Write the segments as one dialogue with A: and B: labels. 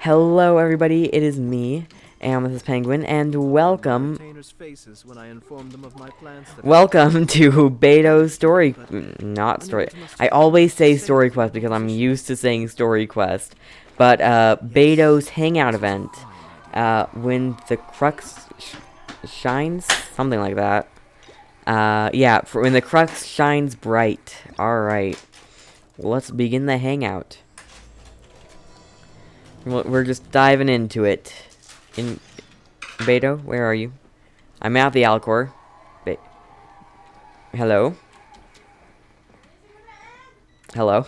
A: Hello everybody, it is me, Amethyst Penguin, and welcome welcome to Beidou's story, not story, I always say story quest because I'm used to saying story quest, but Beidou's Hangout event, when the crux shines, something like that, yeah, when the crux shines bright. Alright, let's begin the Hangout. We're just diving into it. Beidou, where are you? I'm at the Alcor. Hello? Hello?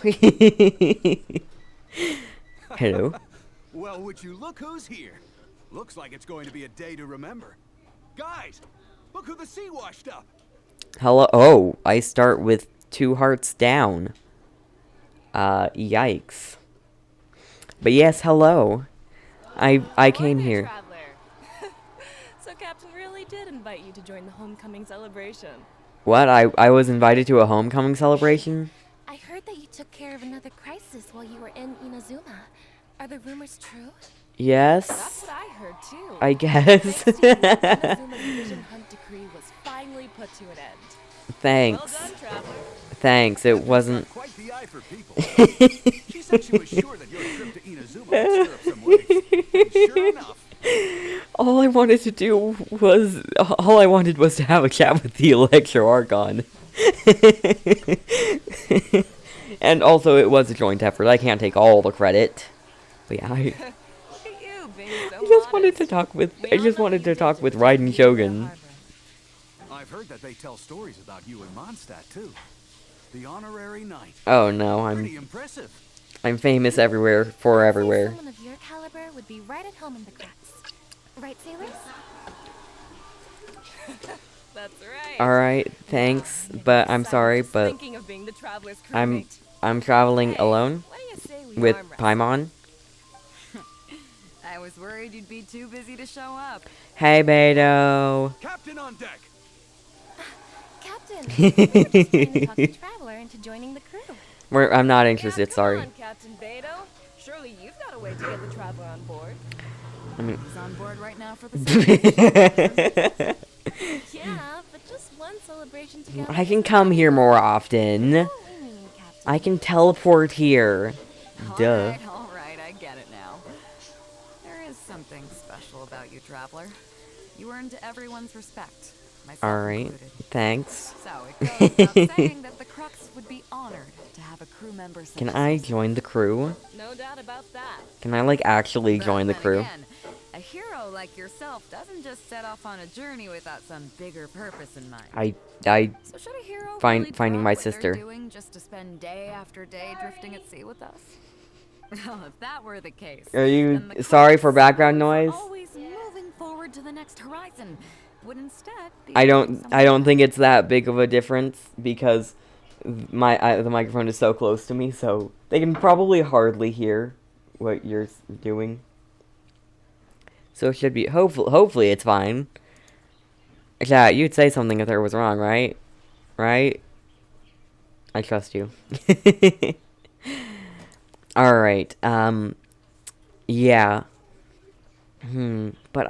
A: Hello?
B: Well, would you look who's here? Looks like it's going to be a day to remember. Guys, look who the sea washed up.
A: Hello? Oh, I start with 2 hearts down. Yikes. But yes, hello. I came here.
C: So Captain really did invite you to join the homecoming celebration.
A: What? I was invited to a homecoming celebration?
D: I heard that you took care of another crisis while you were in Inazuma. Are the rumors true?
A: Yes.
C: That's what I heard too.
A: I guess.
C: Inazuma's Vision Hunt decree was finally put to an end.
A: Thanks.
C: Well done, traveler.
A: Thanks, it wasn't.
B: Quite the eye for people. She said she was sure that your trip to Inazuma would stir up some waves. And sure enough.
A: All I wanted was to have a chat with the Electro Archon. And also, it was a joint effort. I can't take all the credit. But yeah,
C: Look at you being so
A: I just wanted to talk with Raiden Shogun.
B: I've heard that they tell stories about you in Mondstadt too. The honorary knight.
A: Oh no,
B: Pretty impressive.
A: I'm famous everywhere for everywhere.
D: Someone of your caliber would be right at home in the cracks. Right, sailors?
C: That's right.
A: Alright, thanks, but I'm sorry, but
C: Thinking of being the traveler's
A: I'm
C: crewmate.
A: traveling alone
C: What do you say we
A: with
C: arm wrestle?
A: Paimon.
E: I was worried you'd be too busy to show up.
A: Hey, Beidou.
B: Captain on deck.
D: Captain, we were just trying to talk the traveler into joining the crew.
A: I'm not interested,
C: Come
A: sorry.
C: on, Captain Beidou. Surely you've got a way to get the traveler on board.
E: He's on board right now for the celebration.
D: Yeah, but just one celebration together.
A: I can come here more often.
D: Oh, we mean, Captain.
A: I can teleport here. Duh.
E: All right, I get it now. There is something special about you, traveler. You earned everyone's respect, myself
A: Alright,
E: included.
A: thanks.
E: So it goes without saying that the Crux would be honored to have a crew member such
A: Can
E: as
A: I
E: yourself.
A: join the crew?
C: No doubt about that.
A: Can I, like, actually
E: But
A: join the
E: then
A: crew?
E: again, a hero like yourself doesn't just set off on a journey without some bigger purpose in mind.
A: I
E: So should a hero
A: Find-
E: really
A: finding
E: drop
A: my
E: what they're
A: sister.
E: doing just to spend day after day drifting at sea with us? Well, if that were the case,
A: Are you
E: then the
A: sorry
E: Crux,
A: for background
E: for
A: noise?
E: always moving forward to the next horizon, would instead be
A: I
E: doing
A: don't
E: something
A: think it's that big of a difference because the microphone is so close to me, so they can probably hardly hear what you're doing. So it should be hopefully it's fine. Yeah, you'd say something if there was wrong, right? Right? I trust you. Alright, yeah. But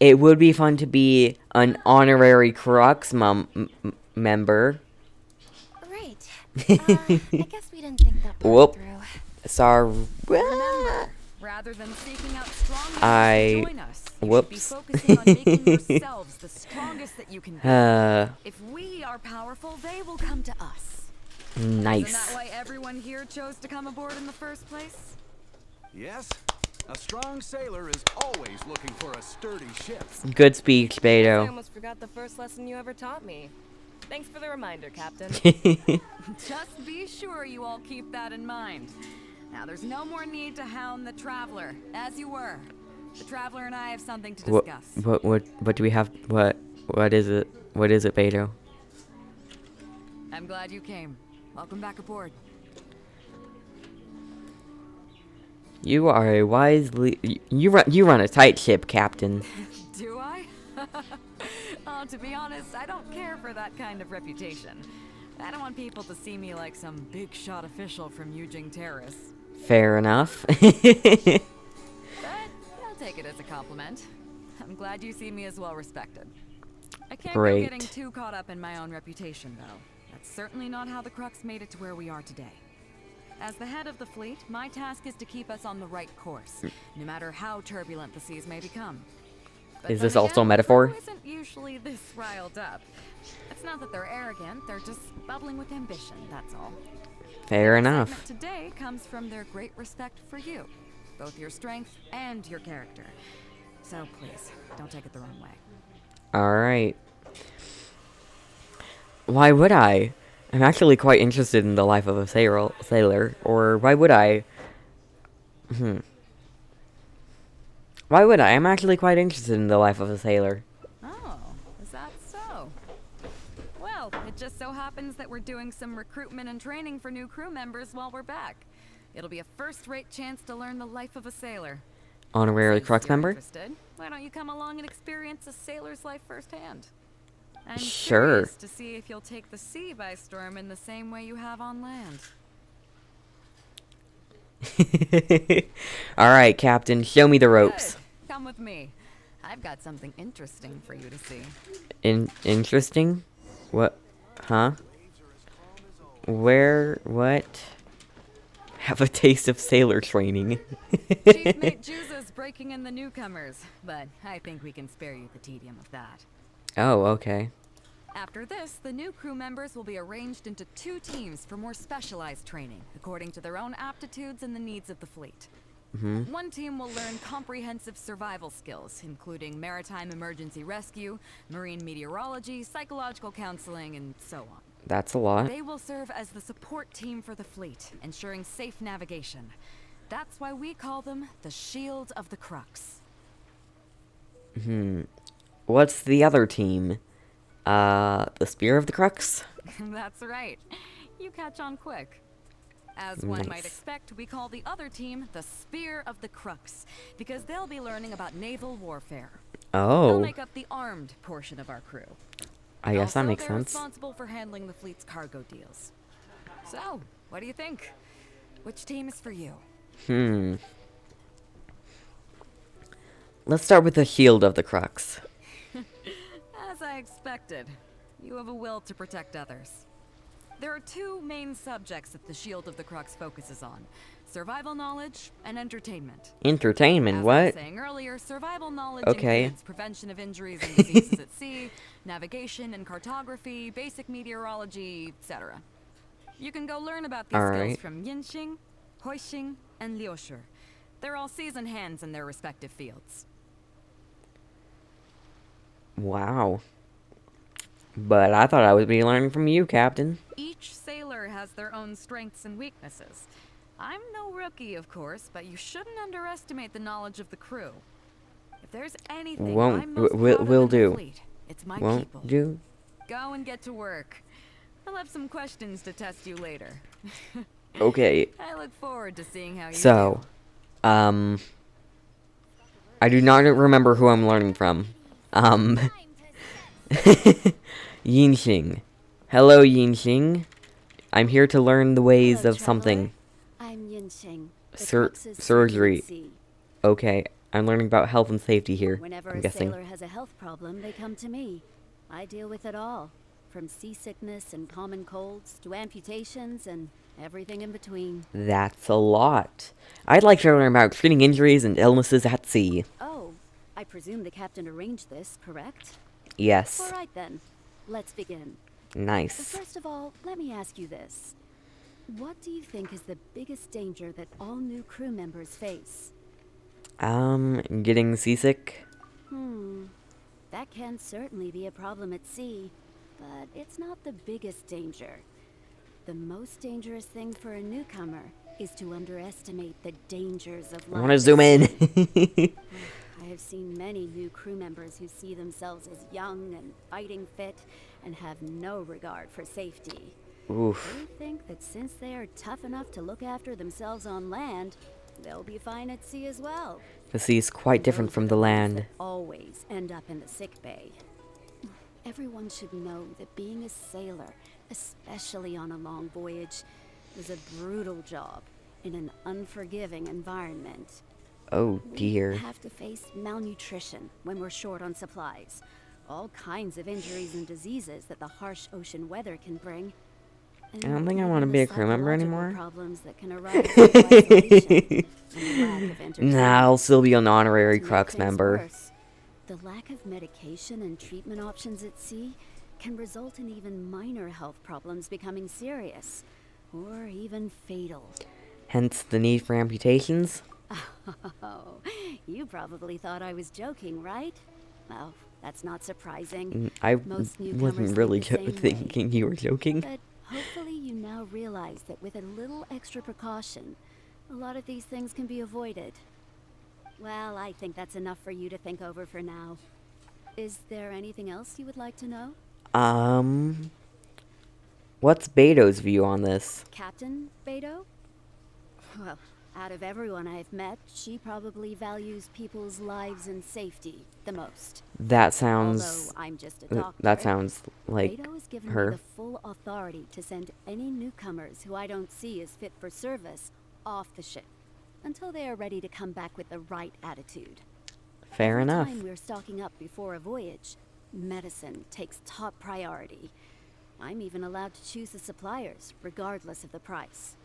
A: it would be fun to be an honorary Crux member.
D: Right. I guess we didn't think that part
A: Whoop.
D: through.
A: Sorry.
E: Remember, rather than seeking out strong
A: I-
E: to join us, you
A: whoops.
E: should be focusing on making yourselves the strongest that you can be.
A: Uh,
E: If we are powerful, they will come to us.
A: nice.
E: Isn't that why everyone here chose to come aboard in the first place?
B: Yes. A strong sailor is always looking for a sturdy ship.
A: Good speech,
C: I
A: Beidou.
C: almost forgot the first lesson you ever taught me. Thanks for the reminder, Captain.
E: Just be sure you all keep that in mind. Now, there's no more need to hound the Traveler, as you were. The Traveler and I have something to discuss.
A: What do we have? What is it? What is it, Beidou?
E: I'm glad you came. Welcome back aboard.
A: You are a you run a tight ship, Captain.
E: Do I? Oh, to be honest, I don't care for that kind of reputation. I don't want people to see me like some big shot official from Yujing Terrace.
A: Fair enough.
E: compliment. I'm glad you see me as well respected. I can't
A: Great.
E: go getting too caught up in my own reputation, though. That's certainly not how the Crux made it to where we are today. As the head of the fleet, my task is to keep us on the right course, no matter how turbulent the seas may become. But
A: Is
E: then
A: this also a
E: again,
A: metaphor?
E: the crew isn't usually this riled up. It's not that they're arrogant, they're just bubbling with ambition, that's all.
A: Fair
E: Their
A: enough.
E: excitement today comes from their great respect for you, both your strength and your character. So please, don't take it the wrong way.
A: Alright. Why would I? I'm actually quite interested in the life of a sailor. Or why would I? Why would I? I'm actually quite interested in the life of a sailor.
E: Oh, is that so? Well, it just so happens that we're doing some recruitment and training for new crew members while we're back. It'll be a first-rate chance to learn the life of a sailor.
A: Honorary
E: Since
A: Crux
E: you're
A: member?
E: interested, why don't you come along and experience a sailor's life firsthand? I'm
A: Sure.
E: curious to see if you'll take the sea by storm in the same way you have on land.
A: Alright, Captain, show me the ropes.
E: Good. Come with me. I've got something interesting for you to see.
A: Interesting? What? Huh? Where? What? Have a taste of sailor training.
E: Chief Mate Juza's breaking in the newcomers, but I think we can spare you the tedium of that.
A: Oh, okay.
E: After this, the new crew members will be arranged into 2 teams for more specialized training, according to their own aptitudes and the needs of the fleet. One team will learn comprehensive survival skills, including maritime emergency rescue, marine meteorology, psychological counseling, and so on.
A: That's a lot.
E: They will serve as the support team for the fleet, ensuring safe navigation. That's why we call them the Shield of the Crux.
A: What's the other team? The Spear of the Crux?
E: That's right. You catch on quick. As one might
A: Nice.
E: expect, we call the other team the Spear of the Crux, because they'll be learning about naval warfare. They'll
A: Oh,
E: make up the armed portion of our crew.
A: I guess that
E: Also,
A: makes
E: they're
A: sense.
E: responsible for handling the fleet's cargo deals. So, what do you think? Which team is for you?
A: Let's start with the Shield of the Crux.
E: As I expected, you have a will to protect others. There are 2 main subjects that the Shield of the Crux focuses on: survival knowledge and entertainment.
A: Entertainment,
E: As I
A: what?
E: was saying earlier, survival knowledge
A: Okay.
E: includes prevention of injuries and diseases at sea, navigation and cartography, basic meteorology, etc. You can go learn about these skills
A: Alright.
E: from Yinxing, Huixing, and Liushi. They're all seasoned hands in their respective fields.
A: Wow. But I thought I would be learning from you, Captain.
E: Each sailor has their own strengths and weaknesses. I'm no rookie, of course, but you shouldn't underestimate the knowledge of the crew. If there's anything
A: Won't-
E: I'm most
A: will-
E: proud of
A: will
E: in the
A: do.
E: fleet, it's my
A: Won't
E: people.
A: do?
E: Go and get to work. I'll have some questions to test you later.
A: Okay.
E: I look forward to seeing how you
A: So,
E: do.
A: I do not remember who I'm learning from. Yinxing. Hello, Yinxing. I'm here to learn the ways
F: Hello,
A: of something.
F: traveler. I'm Yinxing. the
A: Sur-
F: Crux's
A: surgery.
F: CNC.
A: Okay, I'm learning about health and safety here,
F: Whenever
A: I'm
F: a
A: guessing.
F: sailor has a health problem, they come to me. I deal with it all, from seasickness and common colds to amputations and everything in between.
A: That's a lot. I'd like to learn about treating injuries and illnesses at sea.
F: Oh, I presume the captain arranged this, correct?
A: Yes.
F: All right then, let's begin. But
A: Nice.
F: first of all, let me ask you this. What do you think is the biggest danger that all new crew members face?
A: Getting seasick?
F: That can certainly be a problem at sea, but it's not the biggest danger. The most dangerous thing for a newcomer is to underestimate the dangers of
A: I
F: life.
A: want to zoom in.
F: I have seen many new crew members who see themselves as young and fighting fit and have no regard for safety.
A: Oof.
F: They think that since they are tough enough to look after themselves on land, they'll be fine at sea as well.
A: The sea's quite different
F: Those
A: from
F: are
A: the
F: ones
A: land.
F: that always end up in the sick bay. Everyone should know that being a sailor, especially on a long voyage, is a brutal job in an unforgiving environment.
A: Oh dear.
F: We have to face malnutrition when we're short on supplies. All kinds of injuries and diseases that the harsh ocean weather can bring. And
A: I don't think I want to
F: even
A: be a
F: the
A: crew member
F: psychological
A: anymore.
F: problems that can arise from isolation and lack of entertainment.
A: Nah, I'll still be an honorary
F: To make
A: Crux
F: things
A: member.
F: worse, the lack of medication and treatment options at sea can result in even minor health problems becoming serious, or even fatal.
A: Hence the need for amputations.
F: Oh, you probably thought I was joking, right? Well, that's not surprising.
A: I
F: Most newcomers
A: wasn't
F: think
A: really
F: the same way.
A: thinking you were joking.
F: But hopefully you now realize that with a little extra precaution, a lot of these things can be avoided. Well, I think that's enough for you to think over for now. Is there anything else you would like to know?
A: What's Beidou's view on this?
F: Captain Beidou? Well, out of everyone I've met, she probably values people's lives and safety the most.
A: That sounds.
F: Although I'm just a doctor,
A: That sounds like
F: Beidou has given
A: her.
F: me the full authority to send any newcomers who I don't see as fit for service off the ship until they are ready to come back with the right attitude.
A: Fair
F: Every
A: enough.
F: time we're stocking up before a voyage, medicine takes top priority. I'm even allowed to choose the suppliers, regardless of the price.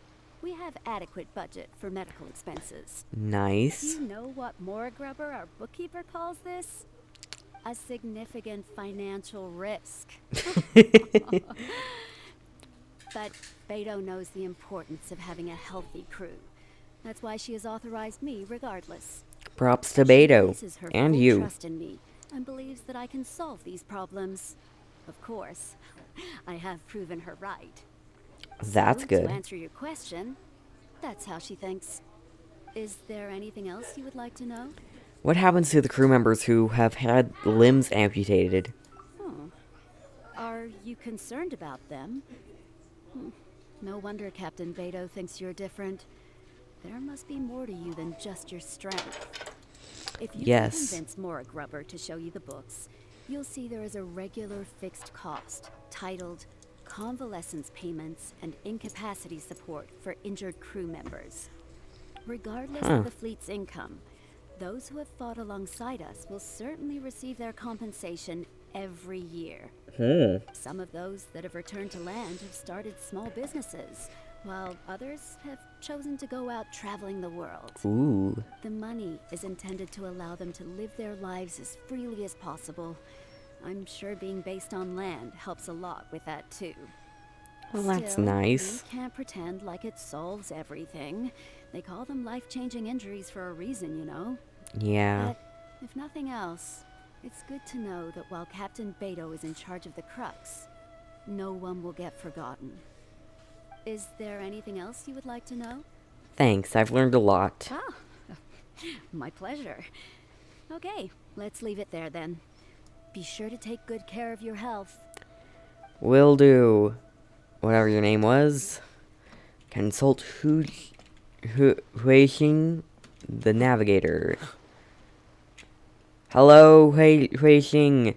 F: We have adequate budget for medical expenses.
A: Nice.
F: You know what Grubber, our bookkeeper, calls this? A significant financial risk. But Beidou knows the importance of having a healthy crew. That's why she has authorized me regardless.
A: Props to
F: She
A: Beidou.
F: places her
A: And
F: full
A: you.
F: trust in me and believes that I can solve these problems. Of course, I have proven her right.
A: That's
F: So,
A: good.
F: To answer your question, that's how she thinks. Is there anything else you would like to know?
A: What happens to the crew members who have had limbs amputated?
F: Are you concerned about them? No wonder Captain Beidou thinks you're different. There must be more to you than just your strength. If you
A: Yes.
F: can convince Grubber to show you the books, you'll see there is a regular fixed cost titled Convalescence Payments and Incapacity Support for Injured Crew Members. Regardless of the fleet's income, those who have fought alongside us will certainly receive their compensation every year. Some of those that have returned to land have started small businesses, while others have chosen to go out traveling the world.
A: Ooh.
F: The money is intended to allow them to live their lives as freely as possible. I'm sure being based on land helps a lot with that too.
A: Well, that's
F: Still,
A: nice.
F: we can't pretend like it solves everything. They call them life-changing injuries for a reason, you know?
A: Yeah.
F: But if nothing else, it's good to know that while Captain Beidou is in charge of the Crux, no one will get forgotten. Is there anything else you would like to know?
A: Thanks, I've learned a lot.
F: Ah, my pleasure. Okay, let's leave it there then. Be sure to take good care of your health.
A: Will do. Whatever your name was. Consult Huixing, the navigator. Hello, Huixing.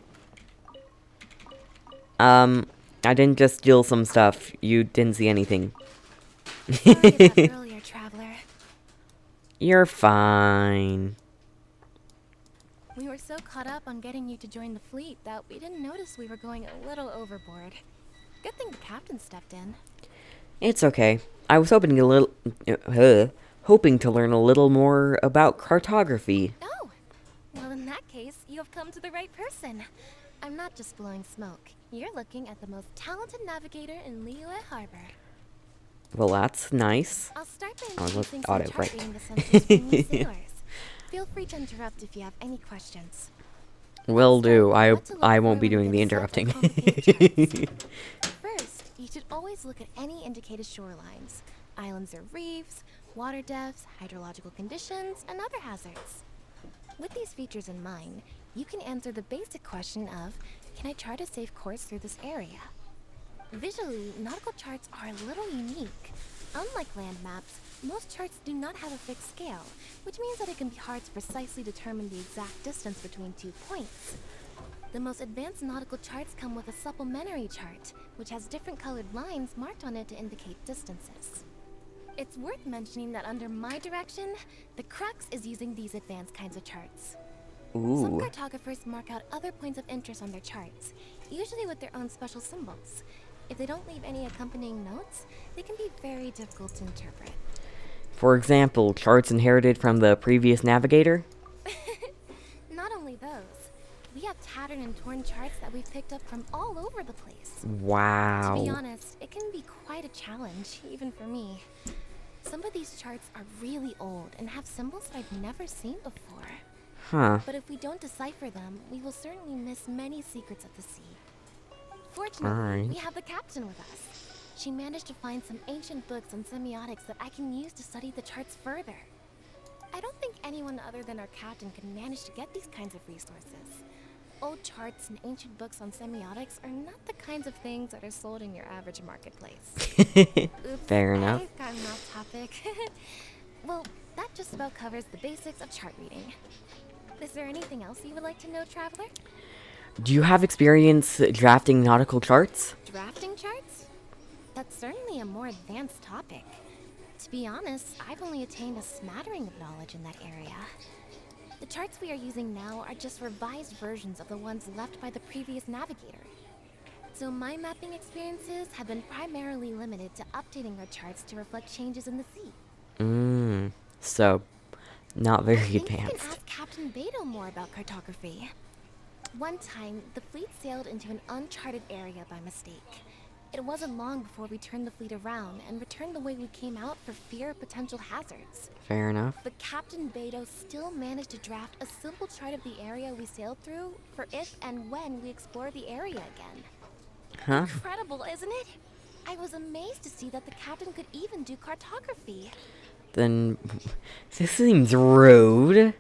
A: I didn't just steal some stuff. You didn't see anything.
D: Sorry about earlier, traveler.
A: You're fine.
D: We were so caught up on getting you to join the fleet that we didn't notice we were going a little overboard. Good thing the captain stepped in.
A: It's okay. I was hoping to learn a little more about cartography.
D: Oh! Well, in that case, you have come to the right person. I'm not just blowing smoke. You're looking at the most talented navigator in Liyue Harbor.
A: Well, that's nice.
D: I'll start by
A: Oh, let's
D: introducing some
A: auto
D: chart
A: right.
D: reading assumptions for new sailors. Feel free to interrupt if you have any questions.
A: Will do.
D: Start with what to look
A: I
D: for
A: won't be
D: when
A: doing the
D: you get a set of
A: interrupting.
D: complicated charts. First, you should always look at any indicated shorelines, islands or reefs, water depths, hydrological conditions, and other hazards. With these features in mind, you can answer the basic question of, can I chart a safe course through this area? Visually, nautical charts are a little unique. Unlike land maps, most charts do not have a fixed scale, which means that it can be hard to precisely determine the exact distance between 2 points. The most advanced nautical charts come with a supplementary chart, which has different colored lines marked on it to indicate distances. It's worth mentioning that under my direction, the crux is using these advanced kinds of charts. Some
A: Ooh.
D: cartographers mark out other points of interest on their charts, usually with their own special symbols. If they don't leave any accompanying notes, they can be very difficult to interpret.
A: For example, charts inherited from the previous navigator?
D: Not only those, we have tattered and torn charts that we've picked up from all over the place. To be
A: Wow.
D: honest, it can be quite a challenge, even for me. Some of these charts are really old and have symbols that I've never seen before.
A: Huh.
D: But if we don't decipher them, we will certainly miss many secrets of the sea. Fortunately,
A: Alright.
D: we have the captain with us. She managed to find some ancient books on semiotics that I can use to study the charts further. I don't think anyone other than our captain can manage to get these kinds of resources. Old charts and ancient books on semiotics are not the kinds of things that are sold in your average marketplace. Oops,
A: Fair enough.
D: I've gotten off topic. Well, that just about covers the basics of chart reading. Is there anything else you would like to know, Traveler?
A: Do you have experience drafting nautical charts?
D: Drafting charts? That's certainly a more advanced topic. To be honest, I've only attained a smattering of knowledge in that area. The charts we are using now are just revised versions of the ones left by the previous navigator. So my mapping experiences have been primarily limited to updating our charts to reflect changes in the sea.
A: So, not
D: I
A: very
D: think you can
A: advanced.
D: ask Captain Beidou more about cartography. One time, the fleet sailed into an uncharted area by mistake. It wasn't long before we turned the fleet around and returned the way we came out for fear of potential hazards.
A: Fair enough.
D: But Captain Beidou still managed to draft a simple chart of the area we sailed through for if and when we explore the area again.
A: Huh?
D: Incredible, isn't it? I was amazed to see that the captain could even do cartography.
A: Then, this seems rude.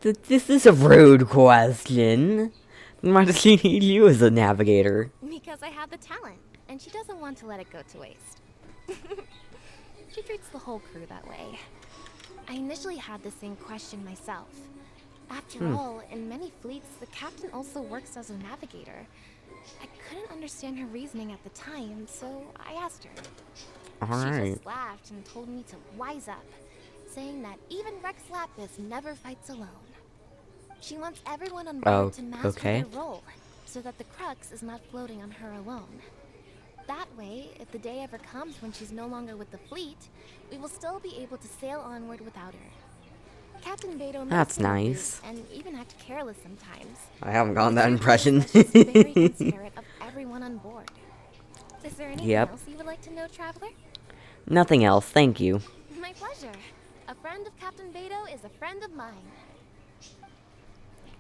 A: This is a rude question. Then why does she need you as a navigator?
D: Because I have the talent, and she doesn't want to let it go to waste. She treats the whole crew that way. I initially had the same question myself. After all, in many fleets, the captain also works as a navigator. I couldn't understand her reasoning at the time, so I asked her. She
A: Alright.
D: just laughed and told me to wise up, saying that even Rex Lapis never fights alone. She wants everyone on board to master
A: okay.
D: their role, so that the crux is not floating on her alone. That way, if the day ever comes when she's no longer with the fleet, we will still be able to sail onward without her. Captain Beidou may
A: That's
D: seem rude
A: nice.
D: and even act careless sometimes.
A: I haven't gotten that
D: The truth
A: impression.
D: is that she's very considerate of everyone on board. Is there anything
A: Yep.
D: else you would like to know, Traveler?
A: Nothing else, thank you.
D: My pleasure. A friend of Captain Beidou is a friend of mine.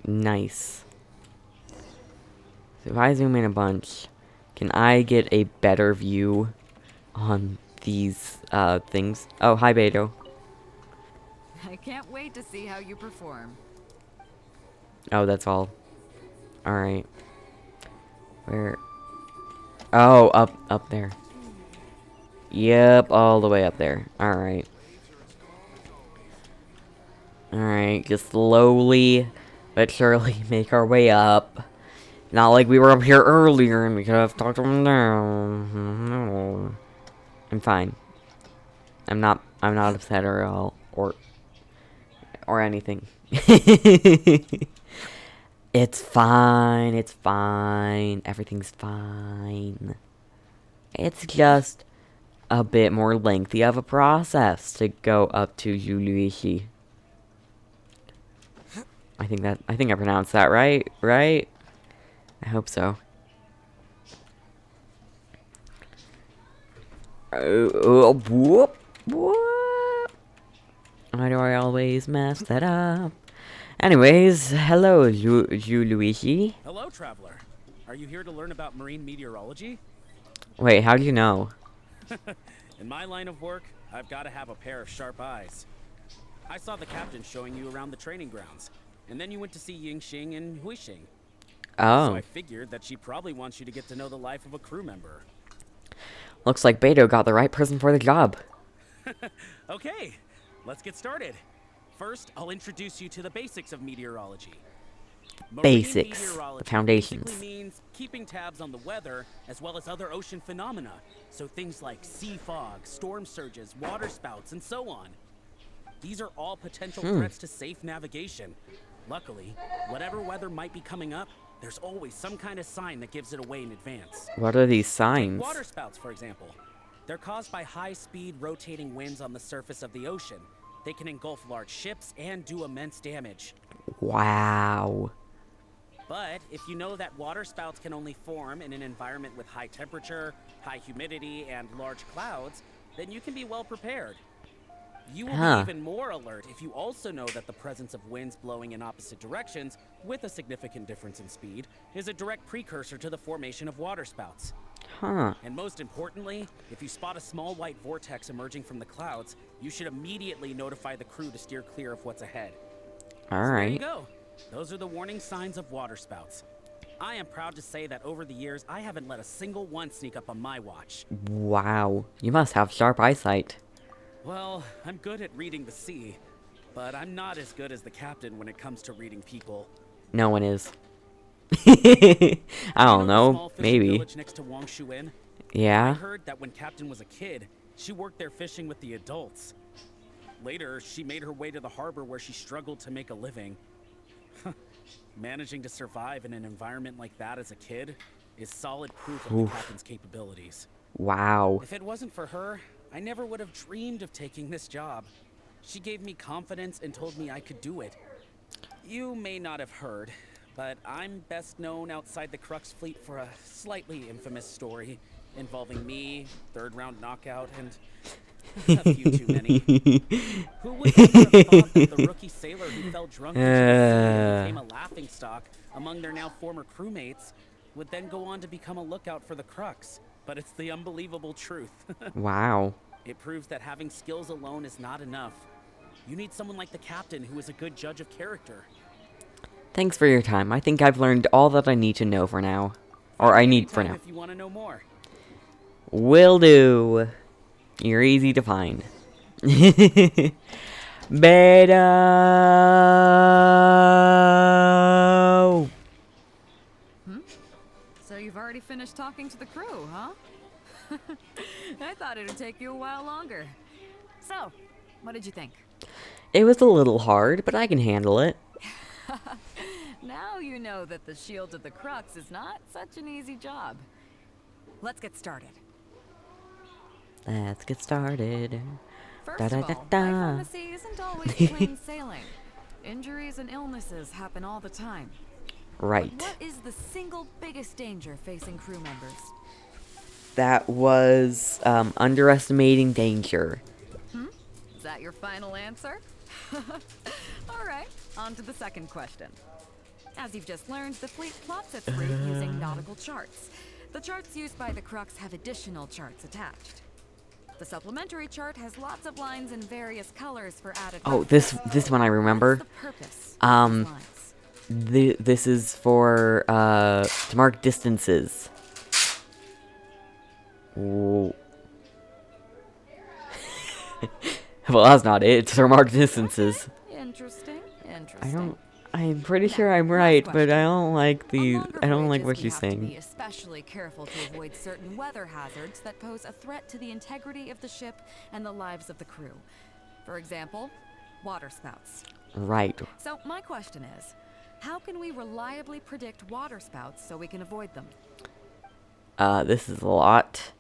A: Nice. So if I zoom in a bunch, can I get a better view on these things? Oh, hi Beidou.
E: I can't wait to see how you perform.
A: Oh, that's all. Alright. Where? Oh, up there. Yep, all the way up there. Alright. Alright, just slowly but surely make our way up. Not like we were up here earlier and we could have talked them down. No. I'm fine. I'm not upset or all or anything. It's fine, it's fine. Everything's fine. It's just a bit more lengthy of a process to go up to Juliushi. I think I pronounced that right, right? I hope so. Whoop, whoop. Why do I always mess that up? Anyways, hello, Juliushi.
G: Hello, traveler. Are you here to learn about marine meteorology?
A: Wait, how do you know?
G: In my line of work, I've got to have a pair of sharp eyes. I saw the captain showing you around the training grounds, and then you went to see Yingxing and Huixing.
A: Oh.
G: So I figured that she probably wants you to get to know the life of a crew member.
A: Looks like Beidou got the right person for the job.
G: Okay, let's get started. First, I'll introduce you to the basics of meteorology. Marine
A: basics, the
G: meteorology
A: foundations.
G: basically means keeping tabs on the weather as well as other ocean phenomena. So things like sea fog, storm surges, water spouts, and so on. These are all potential threats to safe navigation. Luckily, whatever weather might be coming up, there's always some kind of sign that gives it away in advance.
A: What are these
G: Take
A: signs?
G: water spouts, for example. They're caused by high-speed rotating winds on the surface of the ocean. They can engulf large ships and do immense damage.
A: Wow.
G: But if you know that water spouts can only form in an environment with high temperature, high humidity, and large clouds, then you can be well prepared. You will be even more alert if you also know that the presence of winds blowing in opposite directions with a significant difference in speed is a direct precursor to the formation of water spouts.
A: Huh.
G: And most importantly, if you spot a small white vortex emerging from the clouds, you should immediately notify the crew to steer clear of what's ahead.
A: All
G: So there you
A: right.
G: go. Those are the warning signs of water spouts. I am proud to say that over the years, I haven't let a single one sneak up on my watch.
A: Wow. You must have sharp eyesight.
G: Well, I'm good at reading the sea, but I'm not as good as the captain when it comes to reading people.
A: No one is. I don't
G: The
A: know.
G: small fishing
A: Maybe.
G: village next to Wangshuin? I
A: Yeah.
G: heard that when Captain was a kid, she worked there fishing with the adults. Later, she made her way to the harbor where she struggled to make a living. Managing to survive in an environment like that as a kid is solid proof of the captain's capabilities.
A: Wow.
G: If it wasn't for her, I never would have dreamed of taking this job. She gave me confidence and told me I could do it. You may not have heard, but I'm best known outside the Crux fleet for a slightly infamous story involving me, third round knockout, and a few too many. Who would ever have thought that the rookie sailor who fell drunk into the sea and became a laughingstock among their now former crewmates would then go on to become a lookout for the Crux? But it's the unbelievable truth.
A: Wow.
G: It proves that having skills alone is not enough. You need someone like the captain who is a good judge of character.
A: Thanks for your time. I think I've learned all that I need to know for now. Or I need for
G: Anytime
A: now.
G: if you want to know more.
A: Will do. You're easy to find. Beidou!
E: So you've already finished talking to the crew, huh? I thought it would take you a while longer. So, what did you think?
A: It was a little hard, but I can handle it.
E: Now you know that the shield of the Crux is not such an easy job. Let's get started.
A: Let's get started.
E: First
A: Da, da,
E: of
A: da,
E: all,
A: da.
E: life on the sea isn't always plain sailing. Injuries and illnesses happen all the time.
A: Right.
E: What is the single biggest danger facing crew members?
A: That was underestimating danger.
E: Is that your final answer? All right, on to the second question. As you've just learned, the fleet plots its route using nautical charts. The charts used by the Crux have additional charts attached. The supplementary chart has lots of lines in various colors for added
A: Oh,
E: reference.
A: this one I remember.
E: What's the purpose of these lines?
A: This is for to mark distances. Ooh. Well, that's not it. It's to mark distances.
E: Interesting, interesting.
A: I'm pretty sure
E: Now,
A: I'm
E: last
A: right, but
E: question.
A: I don't like the.
E: On longer
A: I don't like
E: voyages,
A: what
E: we
A: she's
E: have to be
A: saying.
E: especially careful to avoid certain weather hazards that pose a threat to the integrity of the ship and the lives of the crew. For example, water spouts.
A: Right.
E: So my question is, how can we reliably predict water spouts so we can avoid them?
A: This is a lot.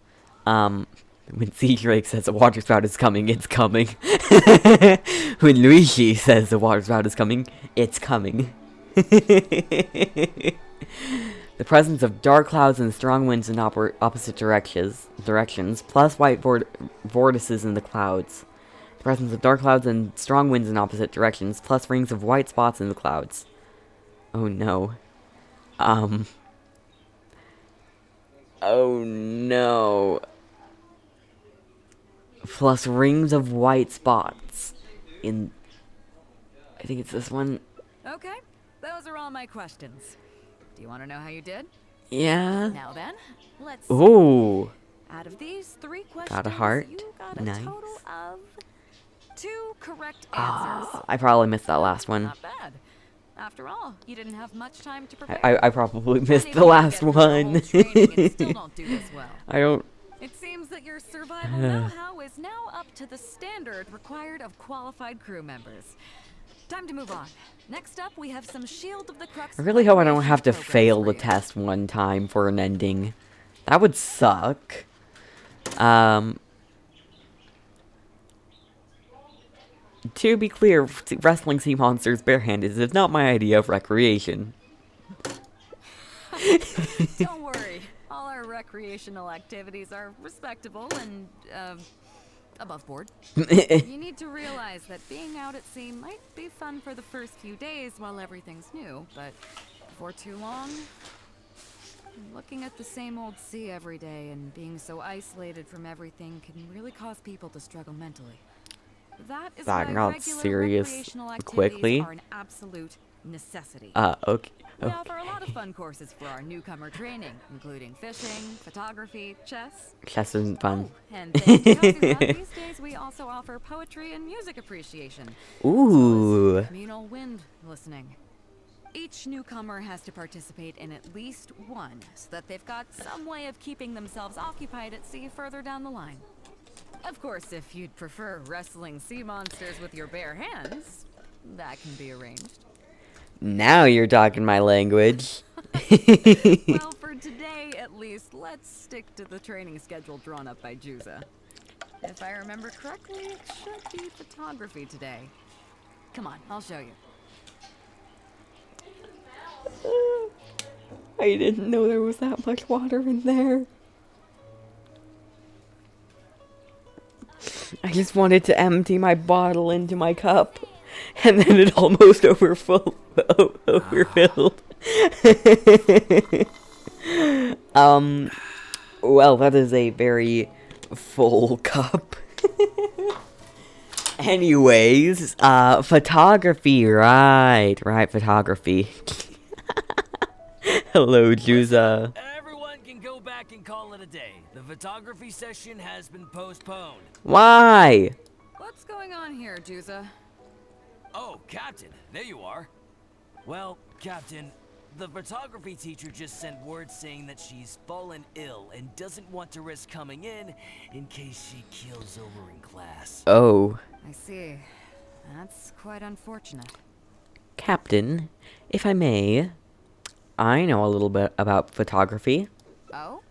A: When Sea Drake says a water spout is coming, it's coming. When Luigi says the water spout is coming, it's coming. The presence of dark clouds and strong winds in opposite directions, plus white vortices in the clouds. The presence of dark clouds and strong winds in opposite directions, plus rings of white spots in the clouds. Oh no. Oh no. Plus rings of white spots in. I think it's this one.
E: Okay, those are all my questions. Do you want to know how you did?
A: Yeah.
E: Now then, let's see.
A: Ooh.
E: Out of these 3 questions,
A: Got a heart.
E: you got a
A: Nice.
E: total of 2 correct answers.
A: I probably missed that last one.
E: Not bad. After all, you didn't have much time to prepare.
A: I probably missed
E: Many
A: the
E: people
A: last
E: get through the whole
A: one.
E: training and still don't do this well.
A: I don't.
E: It seems that your survival know-how is now up to the standard required of qualified crew members. Time to move on. Next up, we have some Shield of the Crux.
A: I really hope I don't have to
E: programs
A: fail
E: for
A: the
E: you.
A: test one time for an ending. That would suck. To be clear, wrestling sea monsters barehanded is not my idea of recreation.
E: Don't worry. All our recreational activities are respectable and, above board. You need to realize that being out at sea might be fun for the first few days while everything's new, but for too long, looking at the same old sea every day and being so isolated from everything can really cause people to struggle mentally. That is why
A: Back out
E: regular
A: serious
E: recreational activities
A: quickly.
E: are an absolute necessity.
A: Okay.
E: We offer a lot of fun courses for our newcomer training, including fishing, photography, chess.
A: Chess isn't fun.
E: And thanks to Housing Hub, these days we also offer poetry and music appreciation.
A: Ooh.
E: Communal wind listening. Each newcomer has to participate in at least one, so that they've got some way of keeping themselves occupied at sea further down the line. Of course, if you'd prefer wrestling sea monsters with your bare hands, that can be arranged.
A: Now you're talking my language.
E: Well, for today, at least, let's stick to the training schedule drawn up by Juza. If I remember correctly, it should be photography today. Come on, I'll show you.
A: I didn't know there was that much water in there. I just wanted to empty my bottle into my cup, and then it almost overfilled. Well, that is a very full cup. Anyways, photography, right, photography. Hello, Juza.
H: Everyone can go back and call it a day. The photography session has been postponed.
A: Why?
E: What's going on here, Juza?
H: Oh, Captain, there you are. Well, Captain, the photography teacher just sent word saying that she's fallen ill and doesn't want to risk coming in case she keels over in class.
A: Oh.
E: I see. That's quite unfortunate.
A: Captain, if I may, I know a little bit about photography.
E: Oh?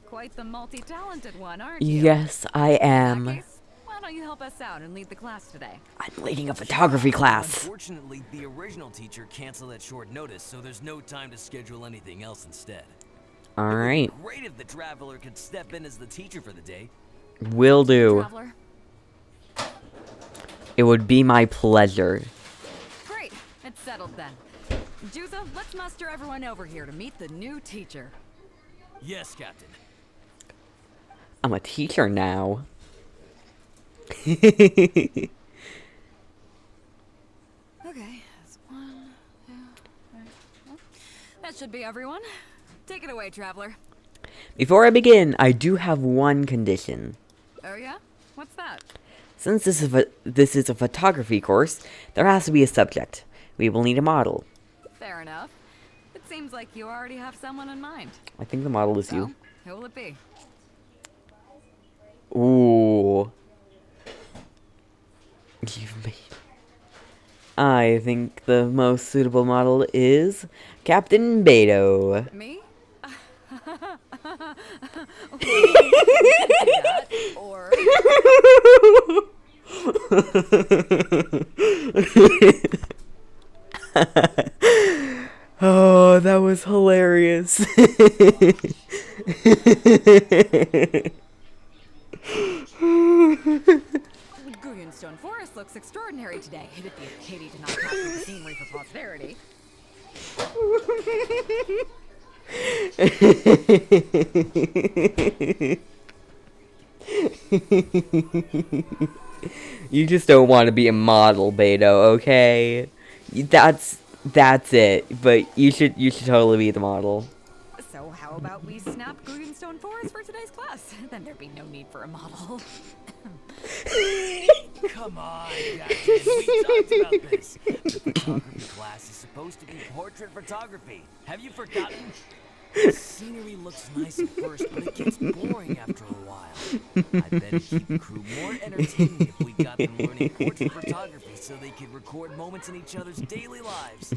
E: Quite the multi-talented one, aren't you?
A: Yes, I
E: In
A: am.
E: that case, why don't you help us out and lead the class today?
A: I'm leading a photography class.
H: Unfortunately, the original teacher canceled at short notice, so there's no time to schedule anything else instead.
A: Alright,
H: Great if the traveler could step in as the teacher for the day.
A: will do.
E: Traveler.
A: It would be my pleasure.
E: Great, it's settled then. Juza, let's muster everyone over here to meet the new teacher.
H: Yes, Captain.
A: I'm a teacher now.
E: Okay, that's 1, 2, 3, 4. That should be everyone. Take it away, traveler.
A: Before I begin, I do have one condition.
E: Oh yeah? What's that?
A: Since this is a photography course, there has to be a subject. We will need a model.
E: Fair enough. It seems like you already have someone in mind.
A: I think the model is
E: So,
A: you.
E: who will it be?
A: Ooh. You've made... I think the most suitable model is Captain Beidou.
E: Me? Or
A: Oh, that was hilarious.
E: Stone Forest looks extraordinary today. It'd be a pity to not capture the scenery for posterity.
A: You just don't want to be a model, Beidou, okay? That's it. But you should totally be the model.
E: So how about we snap Stone Forest for today's class? Then there'd be no need for a model.
H: Come on, Captain. We talked about this. The photography class is photography. Have you forgotten? The scenery looks nice at first, but it gets boring after a while. I bet it'd keep the crew more entertaining if we got them learning portrait photography so they could record moments in each other's daily lives.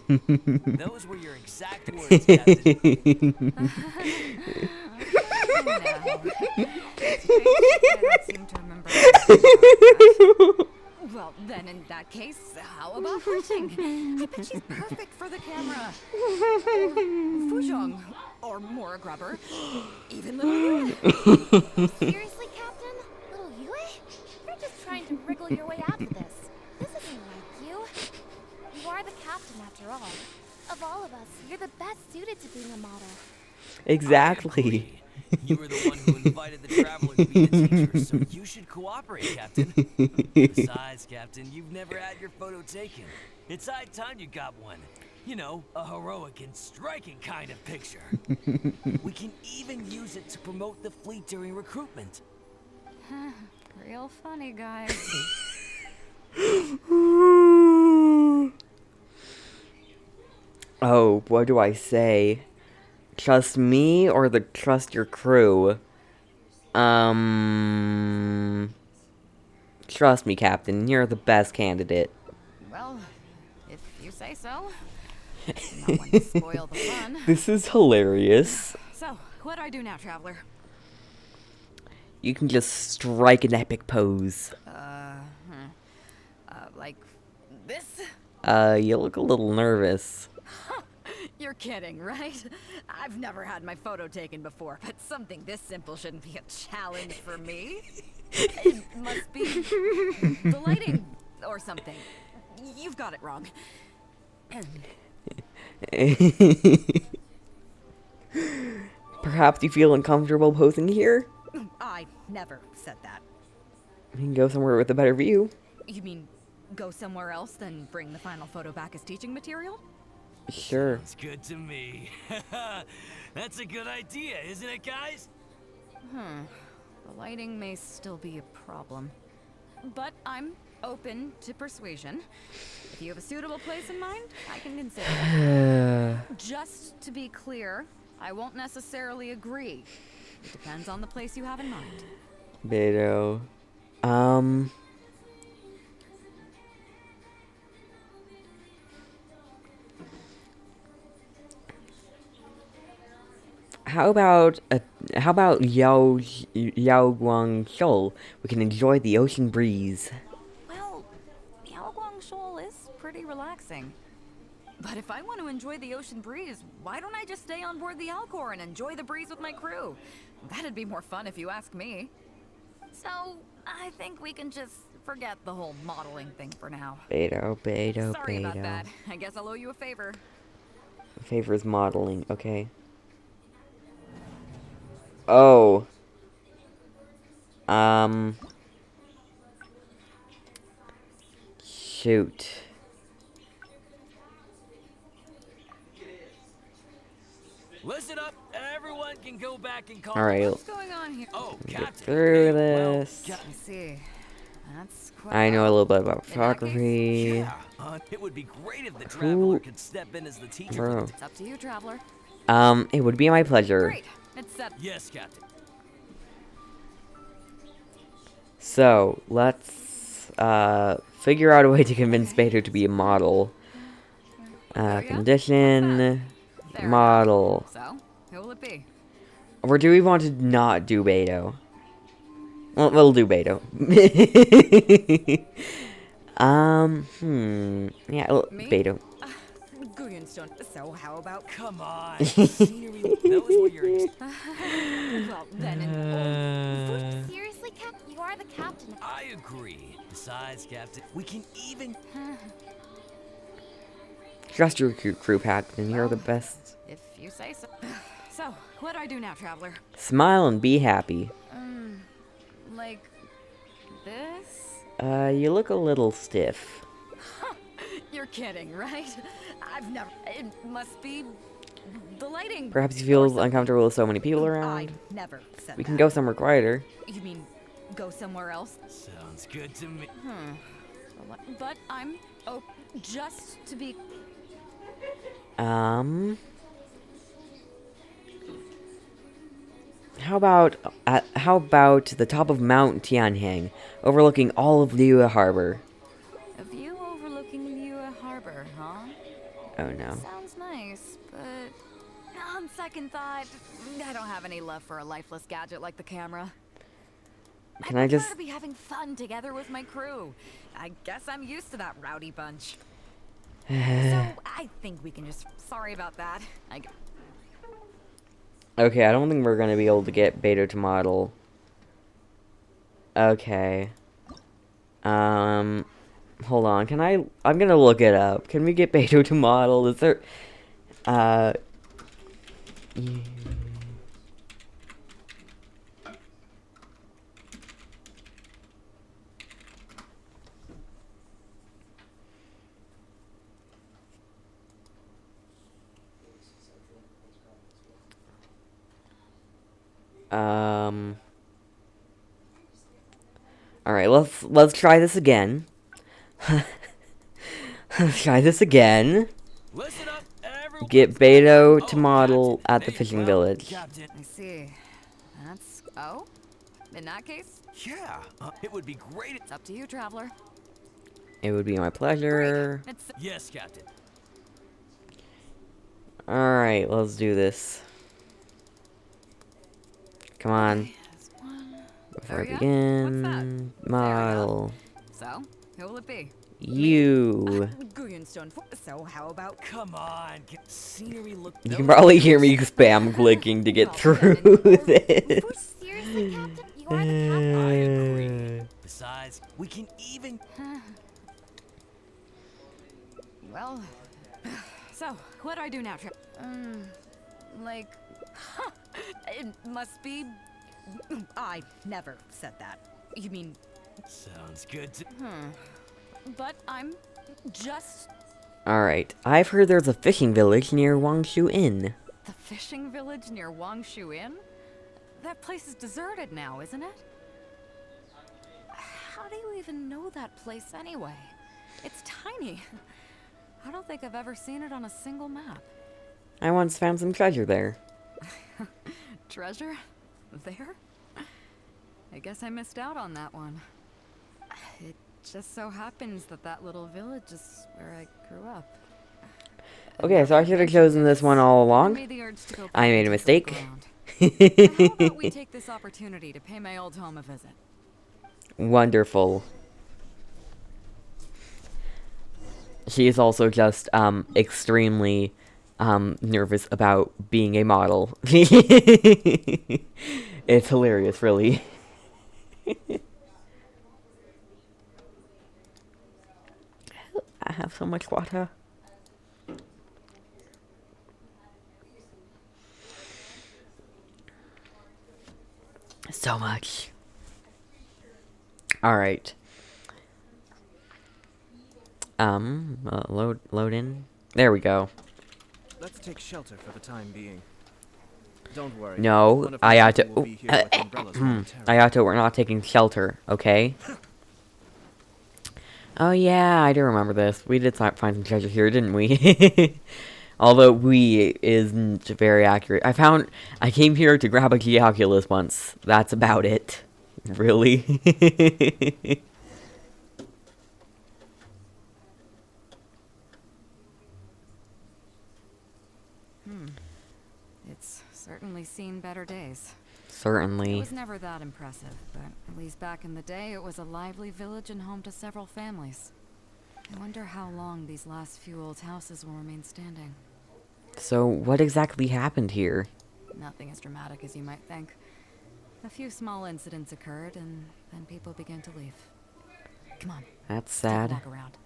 H: Those were your exact words, Captain.
E: I don't seem to remember that. Well, then in that case, how about Huiting? I bet she's perfect for the camera. Or Fuzhong. Or Mora Grubber. Even Little Yue.
D: Seriously, Captain? Little Yue? You're just trying to wriggle your way out of this. This isn't like you. You are the captain, after all. Of all of us, you're the best suited to being a model.
A: Exactly.
H: You were the one who invited the traveler to be the teacher, so you should cooperate, Captain. Besides, Captain, you've never had your photo taken. It's high time you got one. You know, a heroic and striking kind of picture. We can even use it to promote the fleet during recruitment.
E: Real funny, guys.
A: Oh, what do I say? Trust me or trust your crew? Trust me, Captain. You're the best candidate.
E: Well, if you say so. Not one to spoil the fun.
A: This is hilarious.
E: So, what do I do now, Traveler?
A: You can just strike an epic pose.
E: Like this?
A: You look a little nervous.
E: You're kidding, right? I've never had my photo taken before, but something this simple shouldn't be a challenge for me. It must be the lighting or something. You've got it wrong.
A: Perhaps you feel uncomfortable posing here?
E: I never said that.
A: You can go somewhere with a better view.
E: You mean go somewhere else, then bring the final photo back as teaching material?
A: Sure.
H: Sounds good to me. That's a good idea, isn't it, guys?
E: The lighting may still be a problem. But I'm open to persuasion. If you have a suitable place in mind, I can consider it. Just to be clear, I won't necessarily agree. It depends on the place you have in mind.
A: Beidou. How about Yao Guang Shoal? We can enjoy the ocean breeze.
E: Well, Yaoguang Shoal is pretty relaxing. But if I want to enjoy the ocean breeze, why don't I just stay on board the Alcor and enjoy the breeze with my crew? That'd be more fun if you ask me. So, I think we can just forget the whole modeling thing for now.
A: Beidou.
E: Sorry about that. I guess I'll owe you a favor.
A: Favors modeling, okay. Oh. Shoot.
H: Listen up, everyone can go back and call.
A: Alright,
E: What's going on here?
H: Oh,
A: get
H: Captain.
A: through
H: Well,
A: this.
H: Cap-
E: I see. That's quite
A: I know a little bit about
E: In that case,
A: photography.
H: Yeah, it would be great if the traveler could step in as the teacher.
A: Bro.
E: It's up to you, Traveler.
A: It would be my pleasure.
E: Great. It's set.
H: Yes, Captain.
A: So, let's figure out a way to convince Beidou to be a model.
E: yeah?
A: Condition,
E: Fair
A: model.
E: So, who will it be?
A: Or do we want to not do Beidou? Well, we'll do Beidou. Yeah,
E: Me?
A: Beidou.
E: Guyonstone. So, how about...
H: Come on. Scenery. Those were your.
E: well, then...
D: Seriously, Cap? You are the captain.
H: I agree. Besides, Captain, we can even.
A: Trust your crew, Captain. You're the best.
E: If you say so. So, what do I do now, Traveler?
A: Smile and be happy.
E: Like... this?
A: You look a little stiff.
E: You're kidding, right? I've never... It must be... the lighting.
A: Perhaps you feel uncomfortable with so many people
E: I
A: around.
E: never said
A: We can
E: that.
A: go somewhere quieter.
E: You mean go somewhere else?
H: Sounds good to me.
E: But I'm... oh, just to be...
A: How about the top of Mount Tianhang, overlooking all of Liu Harbor?
E: A view overlooking Liyue Harbor, huh?
A: Oh no.
E: Sounds nice, but on second thought, I don't have any love for a lifeless gadget like the camera.
A: Can
E: I
A: I
E: prefer
A: just...
E: to be having fun together with my crew. I guess I'm used to that rowdy bunch. So I think we can just... Sorry about that.
A: Okay, I don't think we're gonna be able to get Beidou to model. Okay. Hold on, I'm gonna look it up. Can we get Beidou to model? Is there... yeah. Alright, let's try this again. Let's try this again.
H: Listen up, everyone.
A: Get Beidou to
H: Oh,
A: model
H: Captain,
A: at the
H: there you-
A: fishing
H: well,
A: village.
H: Captain.
E: I see. That's... Oh? In that case,
H: Yeah, it would be great.
E: it's up to you, Traveler.
A: It would be my pleasure.
E: It's...
H: Yes, Captain.
A: Alright, let's do this. Come on.
E: This one.
A: Before
E: Oh,
A: I
E: yeah?
A: begin,
E: What's that?
A: model.
E: So, who will it be?
A: You.
E: Guyenstone. So how about...
H: Come on, scenery look.
A: You can probably hear me spam clicking to get through this.
D: Seriously, Captain? You are the captain?
H: I agree. Besides, we can even.
E: Well, so, what do I do now, like... it must be... I never said that. You mean...
H: Sounds good to.
E: But I'm just...
A: Alright, I've heard there's a fishing village near Wangshu Inn.
E: The fishing village near Wangshu Inn? That place is deserted now, isn't it? How do you even know that place anyway? It's tiny. I don't think I've ever seen it on a single map.
A: I once found some treasure there.
E: Treasure? There? I guess I missed out on that one. It just so happens that that little village is where I grew up.
A: Okay, so I should have chosen this one all along.
E: Gave me the urge to go
A: I made a
E: back and take
A: mistake.
E: look around. How about we take this opportunity to pay my old home a visit?
A: Wonderful. She is also just, extremely, nervous about being a model. It's hilarious, really. I have so much water. So much. Alright. Load in. There we go.
I: Let's take shelter for the time being. Don't worry.
A: No,
I: one of my people will
A: Ayato.
I: be here with umbrellas momentarily.
A: Ayato, we're not taking shelter, okay? Oh yeah, I do remember this. We did find some treasure here, didn't we? Although we isn't very accurate. I came here to grab a calculus once. That's about it. Really?
E: It's certainly seen better days. It
A: Certainly.
E: was never that impressive, but at least back in the day, it was a lively village and home to several families. I wonder how long these last few old houses will remain standing.
A: So, what exactly happened here?
E: Nothing as dramatic as you might think. A few small incidents occurred, and then people began to leave. Come on,
A: That's
E: take a
A: sad.
E: walk around.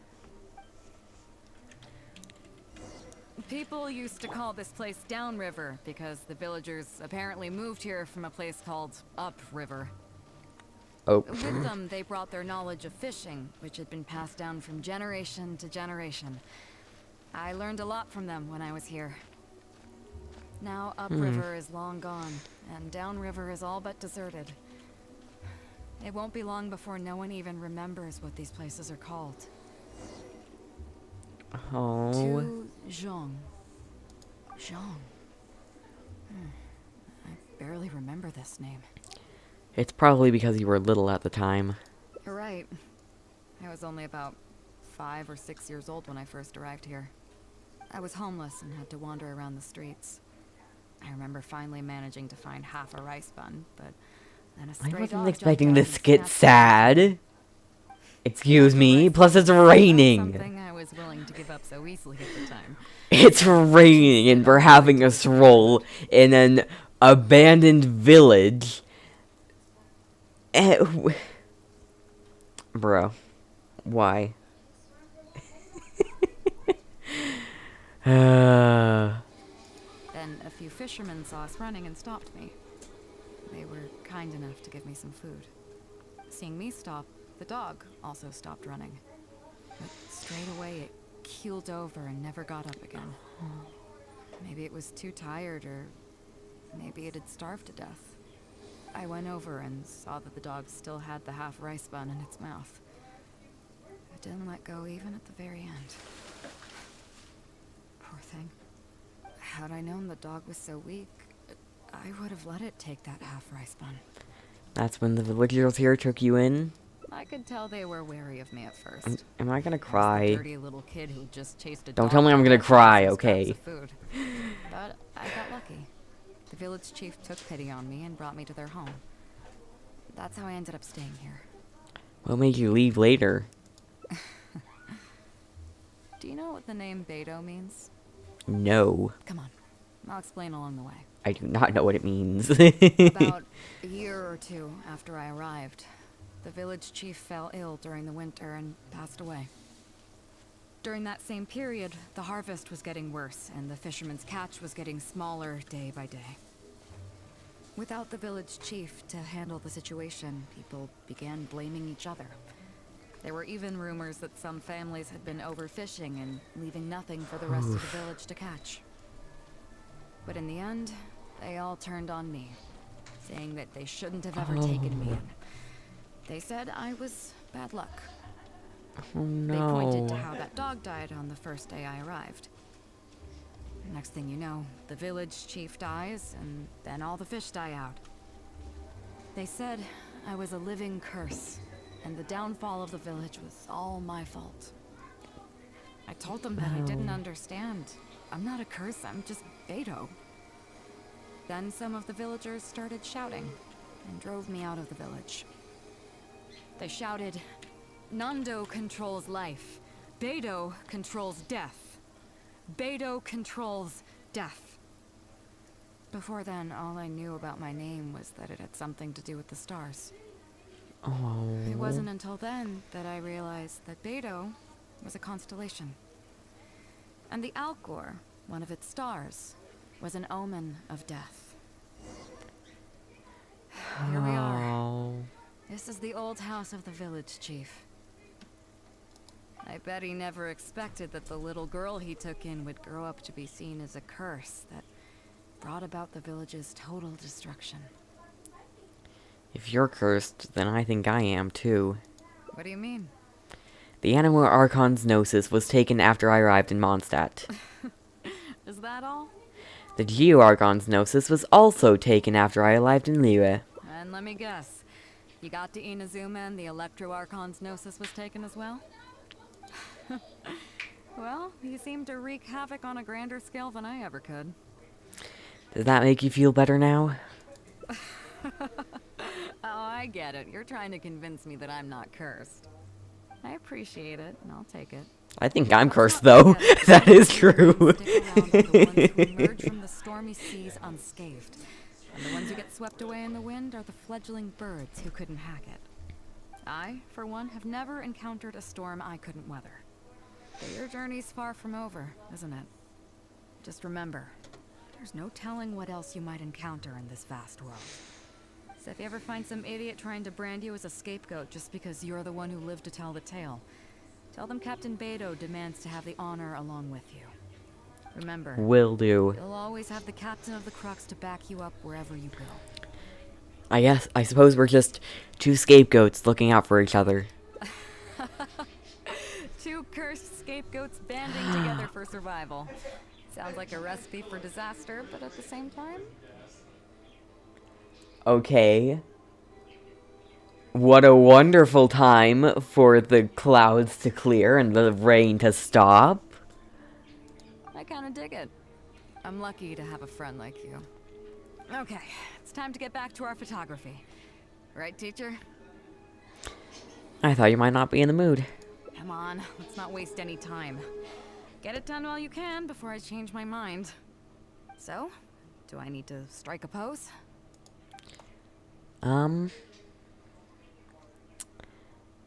E: People used to call this place Downriver because the villagers apparently moved here from a place called Upriver.
A: Oh.
E: With them, they brought their knowledge of fishing, which had been passed down from generation to generation. I learned a lot from them when I was here. Now Upriver is long gone, and Downriver is all but deserted. It won't be long before no one even remembers what these places are called.
A: Oh.
E: To Zhong. Zhong. I barely remember this name.
A: It's probably because you were little at the time.
E: You're right. I was only about 5 or 6 years old when I first arrived here. I was homeless and had to wander around the streets. I remember finally managing to find half a rice bun, but then a
A: I
E: stray
A: wasn't
E: dog
A: expecting
E: jumped out
A: this
E: and
A: to get
E: snapped
A: sad. Excuse me, plus it's raining.
E: Something I was willing to give up so easily at the time.
A: It's raining and we're having a stroll in an abandoned village. Bro, why?
E: Then a few fishermen saw us running and stopped me. They were kind enough to give me some food. Seeing me stop, the dog also stopped running. But straight away it keeled over and never got up again. Maybe it was too tired, or maybe it had starved to death. I went over and saw that the dog still had the half rice bun in its mouth. It didn't let go even at the very end. Poor thing. Had I known the dog was so weak, I would have let it take that half rice bun.
A: That's when the villagers here took you in?
E: I could tell they were wary of me at first.
A: Am I gonna
E: I was the
A: cry?
E: dirty little kid who just chased a
A: Don't
E: dog
A: tell me I'm
E: around
A: gonna
E: for
A: cry,
E: some scraps
A: okay?
E: of food. But I got lucky. The village chief took pity on me and brought me to their home. That's how I ended up staying here.
A: What made you leave later?
E: Do you know what the name Beidou means?
A: No.
E: Come on, I'll explain along the way.
A: I do not know what it means.
E: About a year or two after I arrived, the village chief fell ill during the winter and passed away. During that same period, the harvest was getting worse and the fishermen's catch was getting smaller day by day. Without the village chief to handle the situation, people began blaming each other. There were even rumors that some families had been overfishing and leaving nothing for the rest of the village to catch. But in the end, they all turned on me, saying that they shouldn't have ever taken me in. They said I was bad luck.
A: Oh
E: They pointed to
A: no.
E: how that dog died on the first day I arrived. Next thing you know, the village chief dies, and then all the fish die out. They said I was a living curse, and the downfall of the village was all my fault. I told them that I didn't understand. I'm not a curse, I'm just Beidou. Then some of the villagers started shouting, and drove me out of the village. They shouted, "Nando controls life. Beidou controls death. Beidou controls death." Before then, all I knew about my name was that it had something to do with the stars.
A: Oh.
E: It wasn't until then that I realized that Beidou was a constellation. And the Alcor, one of its stars, was an omen of death. Here we are.
A: Oh.
E: This is the old house of the village chief. I bet he never expected that the little girl he took in would grow up to be seen as a curse that brought about the village's total destruction.
A: If you're cursed, then I think I am too.
E: What do you mean?
A: The Animal Archon's Gnosis was taken after I arrived in Mondstadt.
E: Is that all?
A: The Geo Archon's Gnosis was also taken after I arrived in Liyue.
E: And let me guess. You got to Inazuma and the Electro Archon's Gnosis was taken as well? Well, you seem to wreak havoc on a grander scale than I ever could.
A: Does that make you feel better now?
E: Oh, I get it. You're trying to convince me that I'm not cursed. I appreciate it, and I'll take it.
A: I think I'm cursed, though. That is true.
E: Stick around are the ones who emerge from the stormy seas unscathed. And the ones who get swept away in the wind are the fledgling birds who couldn't hack it. I, for one, have never encountered a storm I couldn't weather. But your journey's far from over, isn't it? Just remember, there's no telling what else you might encounter in this vast world. So if you ever find some idiot trying to brand you as a scapegoat just because you're the one who lived to tell the tale, tell them Captain Beidou demands to have the honor along with you. Remember,
A: Will do.
E: you'll always have the captain of the Crux to back you up wherever you go.
A: I suppose we're just two scapegoats looking out for each other.
E: Two cursed scapegoats banding together for survival. Sounds like a recipe for disaster, but at the same time...
A: Okay. What a wonderful time for the clouds to clear and the rain to stop.
E: I kinda dig it. I'm lucky to have a friend like you. Okay, it's time to get back to our photography. Right, teacher?
A: I thought you might not be in the mood.
E: Come on, let's not waste any time. Get it done while you can before I change my mind. So, do I need to strike a pose?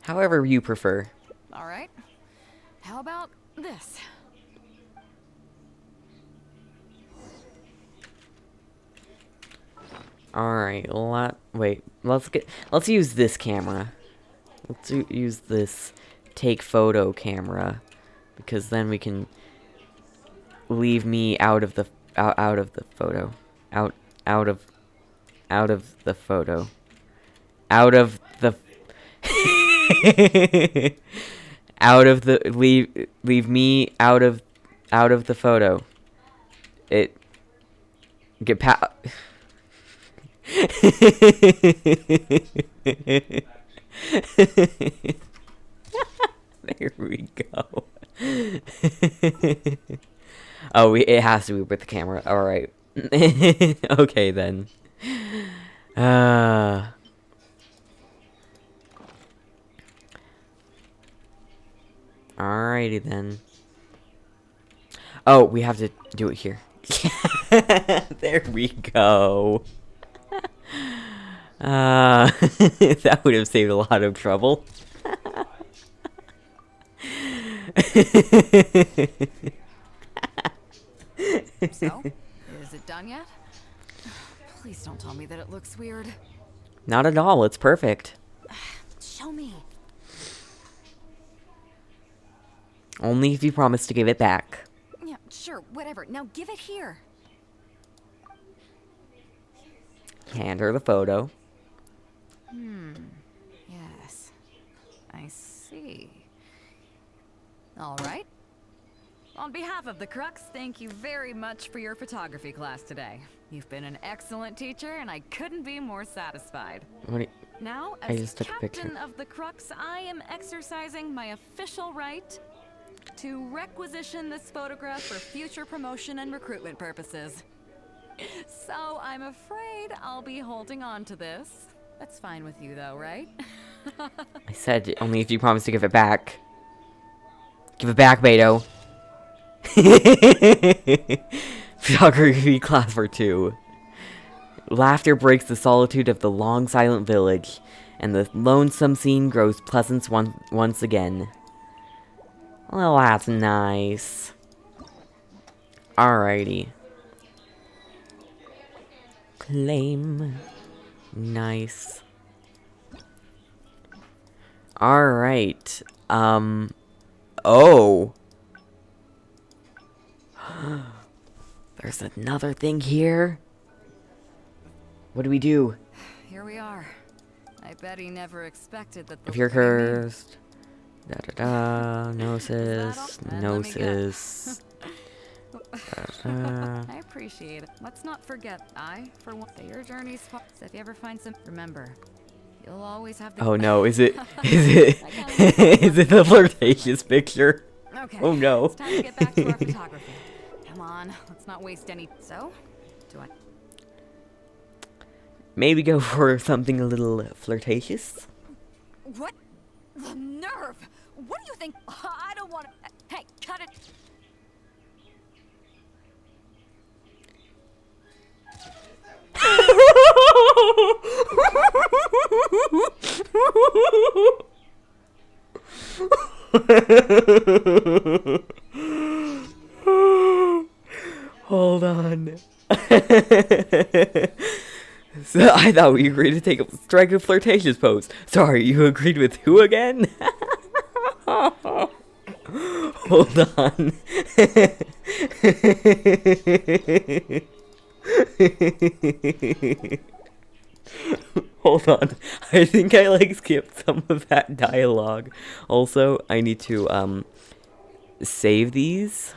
A: However you prefer.
E: Alright. How about this?
A: Alright, let's use this camera. Let's use this take photo camera, because then we can leave me out of the photo. Out of the photo. Out of the leave me out of the photo. Get there we go. Oh, it has to be with the camera. All right. Okay then. Alrighty then. Oh, we have to do it here. There we go. That would have saved a lot of trouble.
E: So, is it done yet? Please don't tell me that it looks weird.
A: Not at all, it's perfect.
E: Show me.
A: Only if you promise to give it back.
E: Yeah, sure, whatever. Now give it here.
A: Hand her the photo.
E: Yes. I see. All right. On behalf of the Crux, thank you very much for your photography class today. You've been an excellent teacher, and I couldn't be more satisfied.
A: What do you,
E: Now,
A: I
E: as
A: just took a picture.
E: captain of the Crux, I am exercising my official right to requisition this photograph for future promotion and recruitment purposes. So, I'm afraid I'll be holding on to this. That's fine with you, though, right?
A: I said only if you promise to give it back. Give it back, Beidou. Photography class for 2. Laughter breaks the solitude of the long silent village, and the lonesome scene grows pleasant once again. Well, that's nice. Alrighty. Claim. Nice. Alright. Oh. There's another thing here. What do we do?
E: Here we are. I bet he never expected that the
A: If you're cursed. Da da da.
E: Is
A: Gnosis.
E: that all? Then let me
A: Gnosis.
E: I appreciate it. Let's not forget, for one, that your journey's far. So if you ever find some, remember, you'll always have the.
A: Oh no! Is it? Is it the flirtatious picture?
E: Okay.
A: Oh no!
E: It's time to get back to our photography. Come on, let's not waste any. So, do I?
A: Maybe go for something a little flirtatious.
E: What? The nerve! What do you think? I don't want to. Hey, cut it.
A: Hold on. So I thought we agreed to take a strike a flirtatious pose. Sorry, you agreed with who again? Hold on. Hold on. I think I like skipped some of that dialogue. Also, I need to save these.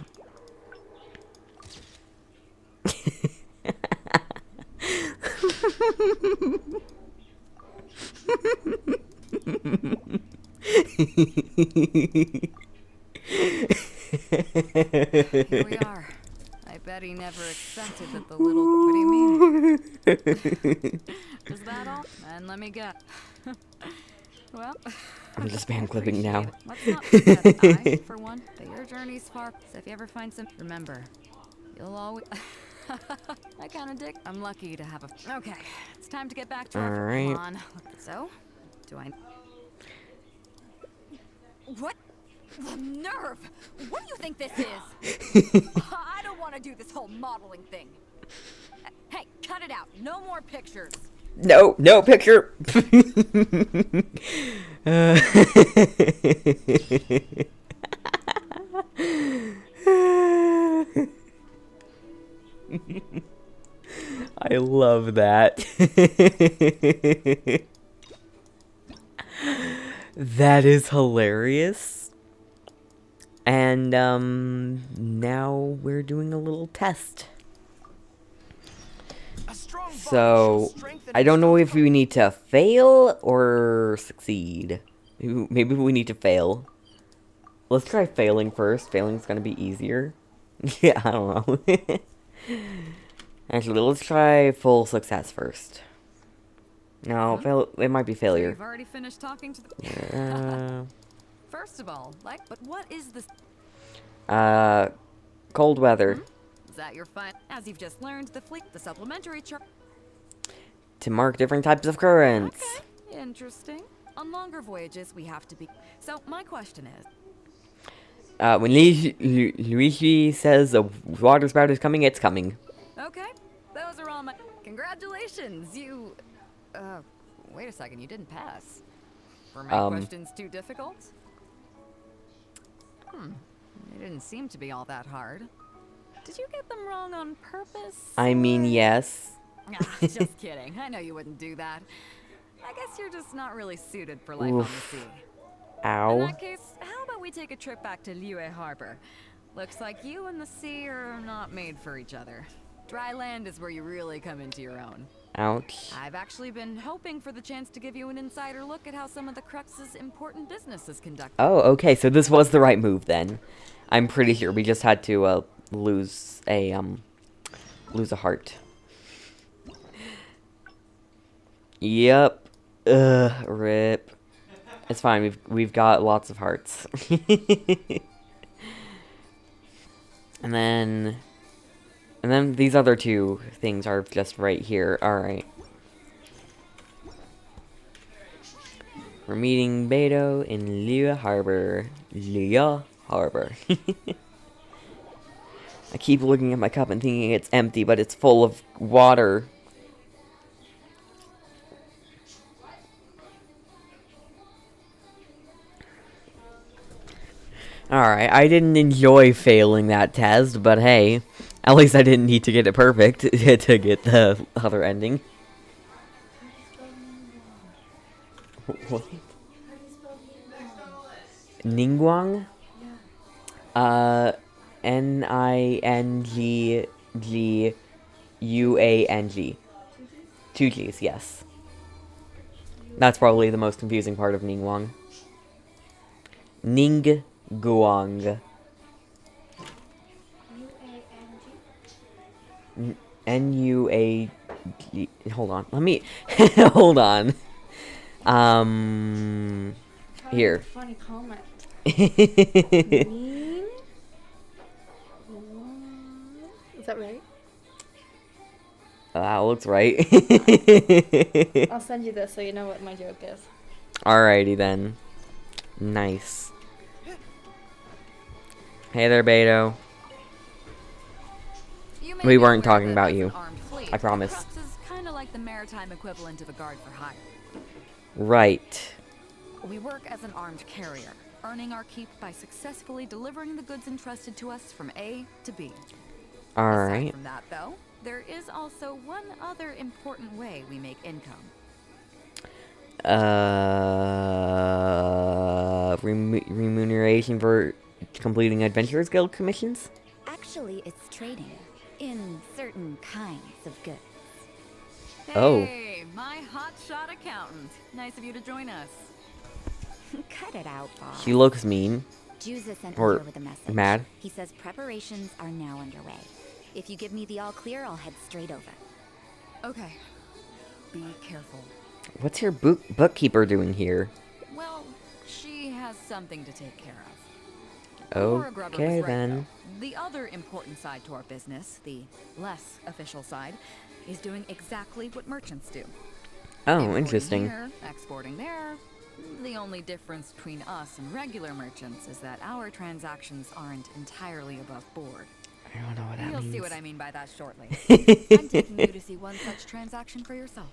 E: Here we are. I bet he never expected that the little. What do you mean? Is that all? And let me guess. Well,
A: I'm just spam clipping now.
E: let's not forget I, for one, that your journey's far. So if you ever find some, remember, you'll always. I kind of dig. I'm lucky to have a. Okay, it's time to get back to our.
A: All right.
E: Come on. So, do I? What? The nerve! What do you think this is? I don't want to do this whole modeling thing. Hey, cut it out. No more pictures.
A: No, no picture. I love that. That is hilarious. And now we're doing a little test. So I don't know if we need to fail or succeed. Maybe we need to fail. Let's try failing first. Failing's gonna be easier. Yeah, I don't know. Actually, let's try full success first. No, it might be
E: So
A: failure.
E: you've already finished talking to the. First of all, but what is this?
A: Cold weather.
E: Is that your fun? As you've just learned, the supplementary chart.
A: To mark different types of currents.
E: Okay, interesting. On longer voyages, we have to be. So my question is.
A: When Luigi says a water spout is coming, it's coming.
E: Okay, those are all my. Congratulations, you. Wait a second, you didn't pass. Were my questions too difficult? They didn't seem to be all that hard. Did you get them wrong on purpose?
A: I mean, yes.
E: Just kidding. I know you wouldn't do that. I guess you're just not really suited for life on the sea.
A: Ow.
E: In that case, how about we take a trip back to Liyue Harbor? Looks like you and the sea are not made for each other. Dry land is where you really come into your own.
A: Ouch.
E: I've actually been hoping for the chance to give you an insider look at how some of the Crux's important business is conducted.
A: Oh, okay, so this was the right move then. I'm pretty sure we just had to lose a heart. Yep. Ugh, rip. It's fine. We've got lots of hearts. And then these other two things are just right here. All right. We're meeting Beidou in Liyue Harbor. Liyue Harbor. I keep looking at my cup and thinking it's empty, but it's full of water. Alright, I didn't enjoy failing that test, but hey, at least I didn't need to get it perfect to get the other ending. What? Ningguang? N-I-N-G-G-U-A-N-G. 2 G's, yes. That's probably the most confusing part of Ningguang. Ningguang. N-U-A-G. Hold on. Let me. Hold on. Here.
J: Funny comment. Is that right?
A: That looks right.
J: I'll send you this so you know what my joke is.
A: Alrighty then. Nice. Hey there, Beidou. We weren't talking about you. I promise.
E: Crux is kind of like the maritime equivalent of a guard for hire.
A: Right.
E: We work as an armed carrier, earning our keep by successfully delivering the goods entrusted to us from A to B. Aside
A: Alright.
E: from that, though, there is also one other important way we make income.
A: Remuneration for completing Adventurers Guild commissions?
F: Actually, it's trading in certain kinds of goods.
A: Oh.
E: Hey, my hotshot accountant. Nice of you to join us.
F: Cut it out, boss.
A: He looks mean.
F: Juza sent
A: Or
F: me here with a message.
A: mad.
F: He says preparations are now underway. If you give me the all clear, I'll head straight over.
E: Okay. Be careful.
A: What's your bookkeeper doing here?
E: Well, she has something to take care of. Laura Grubber was
A: Okay
E: right,
A: then.
E: though. The other important side to our business, the less official side, is doing exactly what merchants do.
A: Oh,
E: Importing
A: interesting.
E: Here, exporting there. The only difference between us and regular merchants is that our transactions aren't entirely above board.
A: I don't know what that
E: You'll
A: means.
E: see what I mean by that shortly. I'm taking you to see one such transaction for yourself.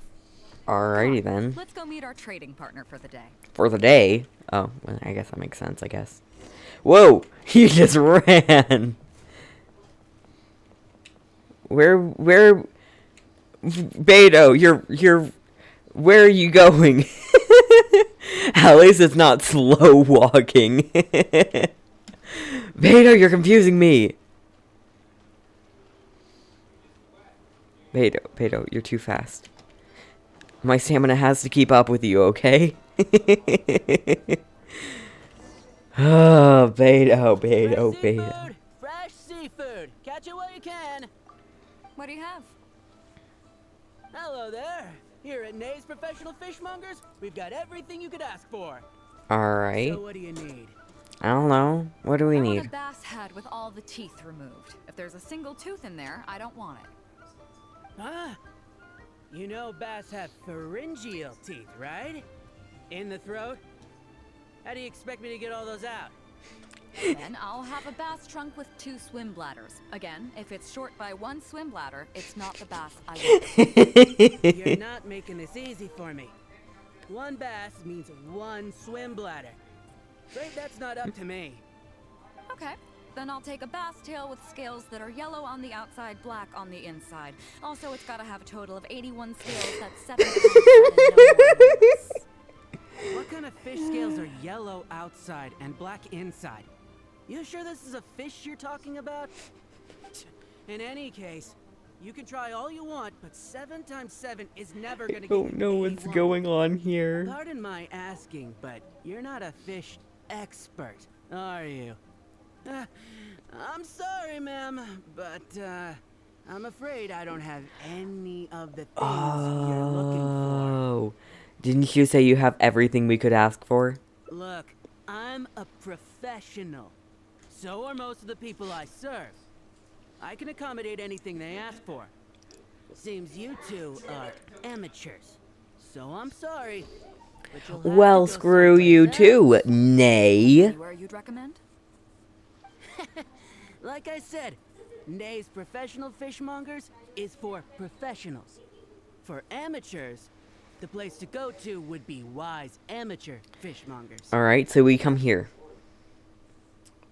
A: Alrighty then.
E: Let's go meet our trading partner for the day.
A: For the day? Oh, well, I guess that makes sense, I guess. Whoa! He just ran! Where... Beidou, you're... Where are you going? At least it's not slow walking. Beidou, you're confusing me. Beidou, you're too fast. My stamina has to keep up with you, okay? Oh, Beidou.
K: Fresh seafood. Catch it while you can.
E: What do you have?
K: Hello there. Here at Nay's Professional Fishmongers, we've got everything you could ask for.
A: Alright.
K: So what do you need?
A: I don't know. What do we
E: I want
A: need?
E: a bass head with all the teeth removed. If there's a single tooth in there, I don't want it.
K: Ah, you know bass have pharyngeal teeth, right? In the throat? How do you expect me to get all those out?
E: Then I'll have a bass trunk with 2 swim bladders. Again, if it's short by 1 swim bladder, it's not the bass I want.
K: You're not making this easy for me. 1 bass means 1 swim bladder. Afraid that's not up to me.
E: Okay, then I'll take a bass tail with scales that are yellow on the outside, black on the inside. Also, it's gotta have a total of 81 scales. That's 7 times 7, no more minutes.
K: What kind of fish scales are yellow outside and black inside? You sure this is a fish you're talking about? In any case, you can try all you want, but 7 times 7 is never gonna get you
A: Don't know what's
K: 81.
A: going on here.
K: Pardon my asking, but you're not a fish expert, are you? I'm sorry, ma'am, but I'm afraid I don't have any of the things you're looking for.
A: Oh. Didn't you say you have everything we could ask for?
K: Look, I'm a professional. So are most of the people I serve. I can accommodate anything they ask for. Seems you two are amateurs. So I'm sorry. But you'll have
A: Well,
K: to go
A: screw
K: someplace
A: you
K: else.
A: too, Nay.
E: Anywhere you'd recommend?
K: Like I said, Nay's Professional Fishmongers is for professionals. For amateurs, the place to go to would be Wise Amateur Fishmongers.
A: Alright, so we come here.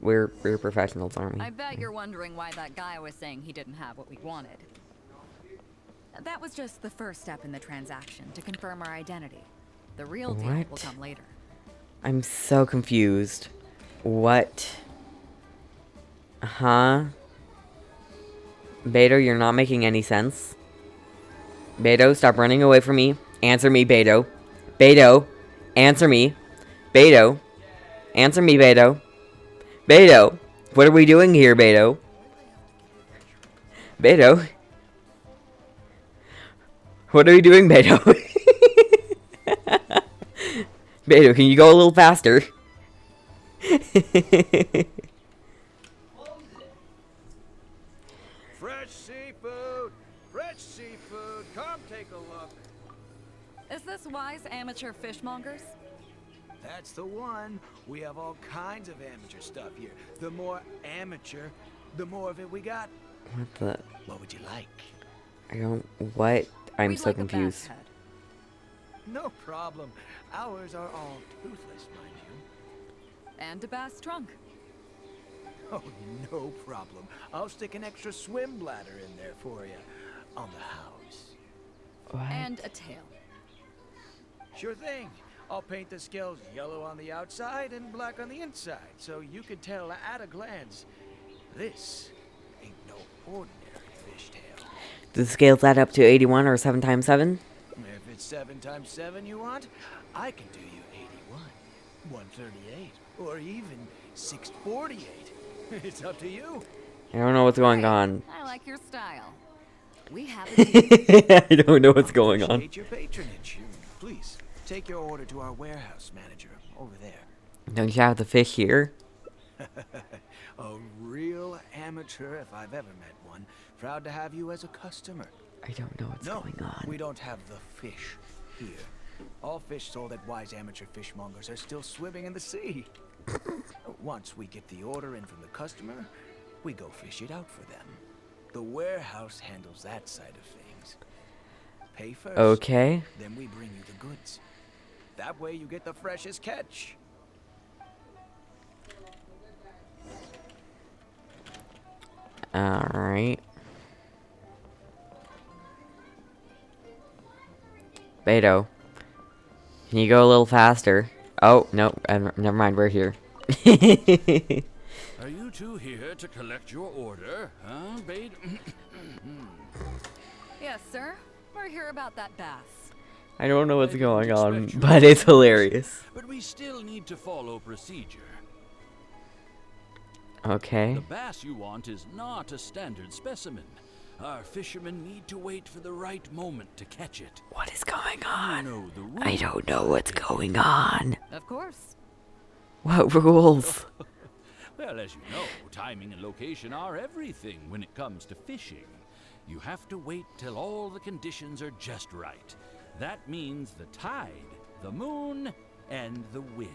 A: We're professionals, aren't we?
E: I bet you're wondering why that guy was saying he didn't have what we wanted. That was just the first step in the transaction, to confirm our identity. The real deal will
A: What?
E: come later.
A: I'm so confused. What? Huh? Beidou, you're not making any sense. Beidou, stop running away from me. Answer me, Beidou. Beidou, answer me. Beidou, answer me, Beidou. Beidou, what are we doing here, Beidou? Beidou? What are we doing, Beidou? Beidou, can you go a little faster?
B: Fresh seafood! Fresh seafood! Come take a look.
E: Is this Wise Amateur Fishmongers?
B: That's the one. We have all kinds of amateur stuff here. The more amateur, the more of it we got.
A: What the?
B: What would you like?
A: I don't. What? I'm
E: We'd
A: so
E: like a bass
A: confused.
E: head.
B: No problem. Ours are all toothless, mind you.
E: And a bass trunk.
B: Oh, no problem. I'll stick an extra swim bladder in there for you. On the house.
A: What?
E: And a tail.
I: Sure thing. I'll paint the scales yellow on the outside and black on the inside, so you can tell at a glance. This ain't no ordinary fishtail.
A: Do the scales add up to 81 or 7 times 7?
I: If it's 7 times 7 you want, I can do you 81, 138, or even 648. It's up to you.
A: I don't know what's going on.
E: I like your style. We have a deal.
A: I don't know what's going on.
I: Appreciate your patronage. Please, take your order to our warehouse manager over there.
A: Don't you have the fish here?
I: A real amateur if I've ever met one. Proud to have you as a customer.
A: I don't know what's going on.
I: We don't have the fish here. All fish sold at Wise Amateur Fishmongers are still swimming in the sea. Once we get the order in from the customer, we go fish it out for them. The warehouse handles that side of things. Pay first.
A: Okay.
I: Then we bring you the goods. That way you get the freshest catch.
A: Alright. Beidou. Can you go a little faster? Oh, no, never mind, we're here.
L: Are you two here to collect your order, huh, Beidou?
E: Yes, sir. We're here about that bass.
A: I don't know what's going on, but it's hilarious.
L: But we still need to follow procedure.
A: Okay.
L: The bass you want is not a standard specimen. Our fishermen need to wait for the right moment to catch it.
A: What is going on?
L: You know the rules.
A: I don't know what's going on.
E: Of course.
A: What rules?
L: Well, as you know, timing and location are everything when it comes to fishing. You have to wait till all the conditions are just right. That means the tide, the moon, and the wind.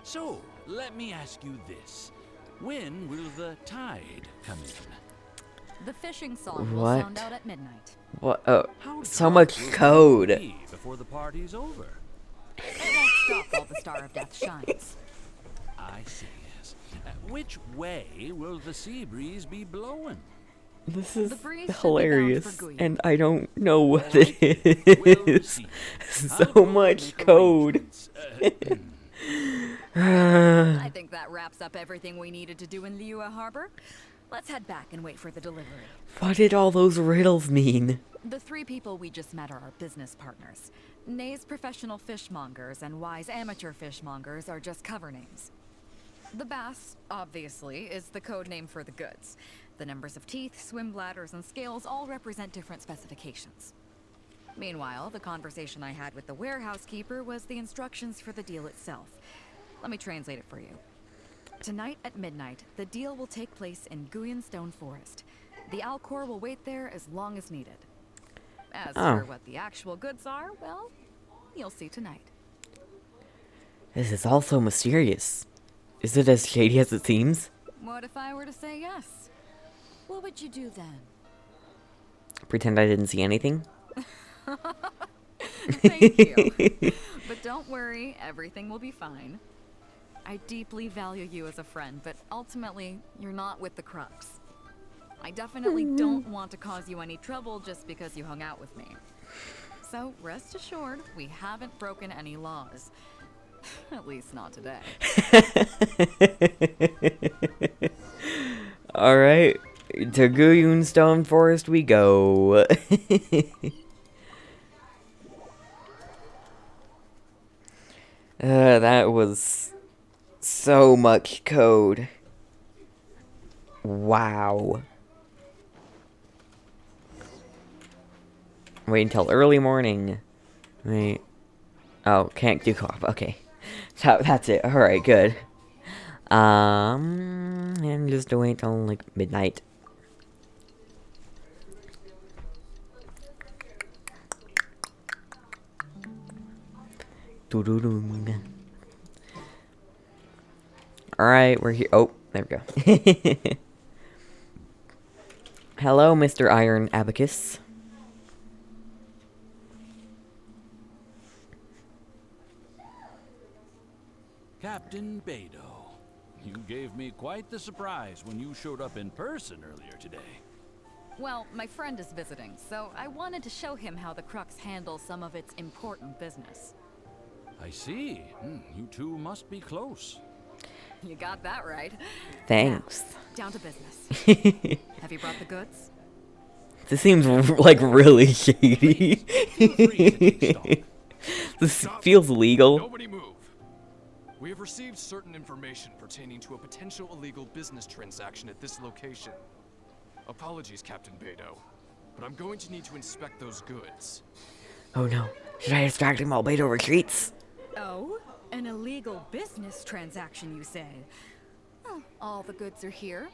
L: So, let me ask you this. When will the tide come in?
E: The fishing song will
A: What?
E: sound out at midnight.
A: What?
L: How
A: So
L: dark
A: much
L: will
A: code.
L: it be before the party's over?
E: It won't stop while the Star of Death shines.
L: I see, yes. Which way will the sea breeze be blowing?
A: This
E: The
A: is
E: breeze should be bound
A: hilarious,
E: for Guyan.
A: and I don't know what
L: Well,
A: it
L: we'll
A: is.
L: see. I'll
A: So
L: go
A: much
L: make
A: code.
L: arrangements.
E: I think that wraps up everything we needed to do in Liyue Harbor. Let's head back and wait for the delivery.
A: What did all those riddles mean?
E: The 3 people we just met are our business partners. Nay's professional fishmongers and Wise amateur fishmongers are just cover names. The bass, obviously, is the code name for the goods. The numbers of teeth, swim bladders, and scales all represent different specifications. Meanwhile, the conversation I had with the warehouse keeper was the instructions for the deal itself. Let me translate it for you. Tonight at midnight, the deal will take place in Guyan Stone Forest. The Alcor will wait there as long as needed. As for what the actual goods are, well, you'll see tonight.
A: This is all so mysterious. Is it as shady as it seems?
E: What if I were to say yes? What would you do then?
A: Pretend I didn't see anything?
E: Thank you. But don't worry, everything will be fine. I deeply value you as a friend, but ultimately, you're not with the Crux. I definitely don't want to cause you any trouble just because you hung out with me. So rest assured, we haven't broken any laws. At least not today.
A: Alright, to Guyan Stone Forest we go. That was so much code. Wow. Wait until early morning. Wait. Oh, can't do co-op. Okay. So that's it. Alright, good. And just wait till like midnight. Doo-doo-doo. Alright, we're here. Oh, there we go. Hello, Mr. Iron Abacus.
L: Captain Beidou, you gave me quite the surprise when you showed up in person earlier today.
E: Well, my friend is visiting, so I wanted to show him how the Crux handles some of its important business.
L: I see. You two must be close.
E: You got that right.
A: Thanks.
E: Now, down to business. Have you brought the goods?
A: This seems like really shady.
M: Feel free to take stock.
A: This
M: Stop.
A: feels legal.
M: Nobody move. We have received certain information pertaining to a potential illegal business transaction at this location. Apologies, Captain Beidou, but I'm going to need to inspect those goods.
A: Oh no. Should I distract him while Beidou retreats?
E: Oh? An illegal business transaction, you say? Well, all the goods are here.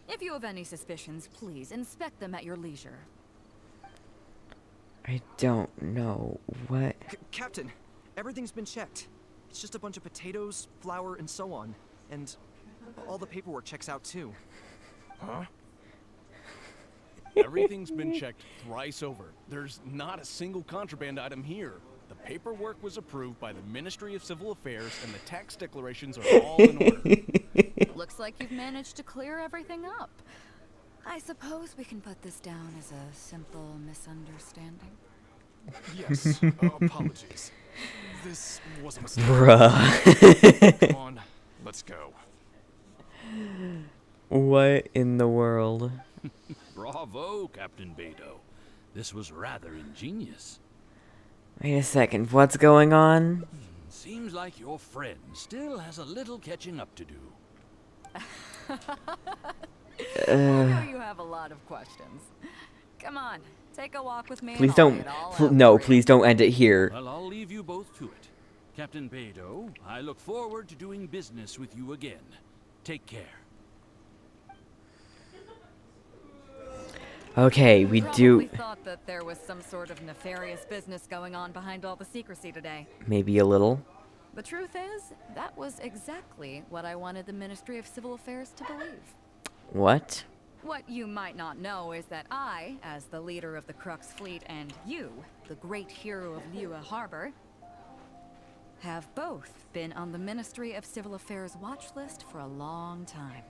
E: If you have any suspicions, please inspect them at your leisure.
A: I don't know what.
N: Captain, everything's been checked. It's just a bunch of potatoes, flour, and so on. And all the paperwork checks out too.
M: Huh? Everything's been checked thrice over. There's not a single contraband item here. The paperwork was approved by the Ministry of Civil Affairs and the tax declarations are all in order.
E: Looks like you've managed to clear everything up. I suppose we can put this down as a simple misunderstanding.
M: Yes, apologies. This was a mistake.
A: Bruh.
M: Come on, let's go.
A: What in the world?
L: Bravo, Captain Beidou. This was rather ingenious.
A: Wait a second, what's going on?
L: Seems like your friend still has a little catching up to do.
E: I know you have a lot of questions. Come on, take a walk with me.
A: Please
E: and I'll
A: don't.
E: lay it all out
A: No,
E: for you.
A: please don't end it here.
L: Well, I'll leave you both to it. Captain Beidou, I look forward to doing business with you again. Take care.
A: Okay, we do.
E: Probably thought that there was some sort of nefarious business going on behind all the secrecy today.
A: Maybe a little.
E: The truth is, that was exactly what I wanted the Ministry of Civil Affairs to believe.
A: What?
E: What you might not know is that I, as the leader of the Crux fleet, and you, the great hero of Liyue Harbor, have both been on the Ministry of Civil Affairs watch list for a long time.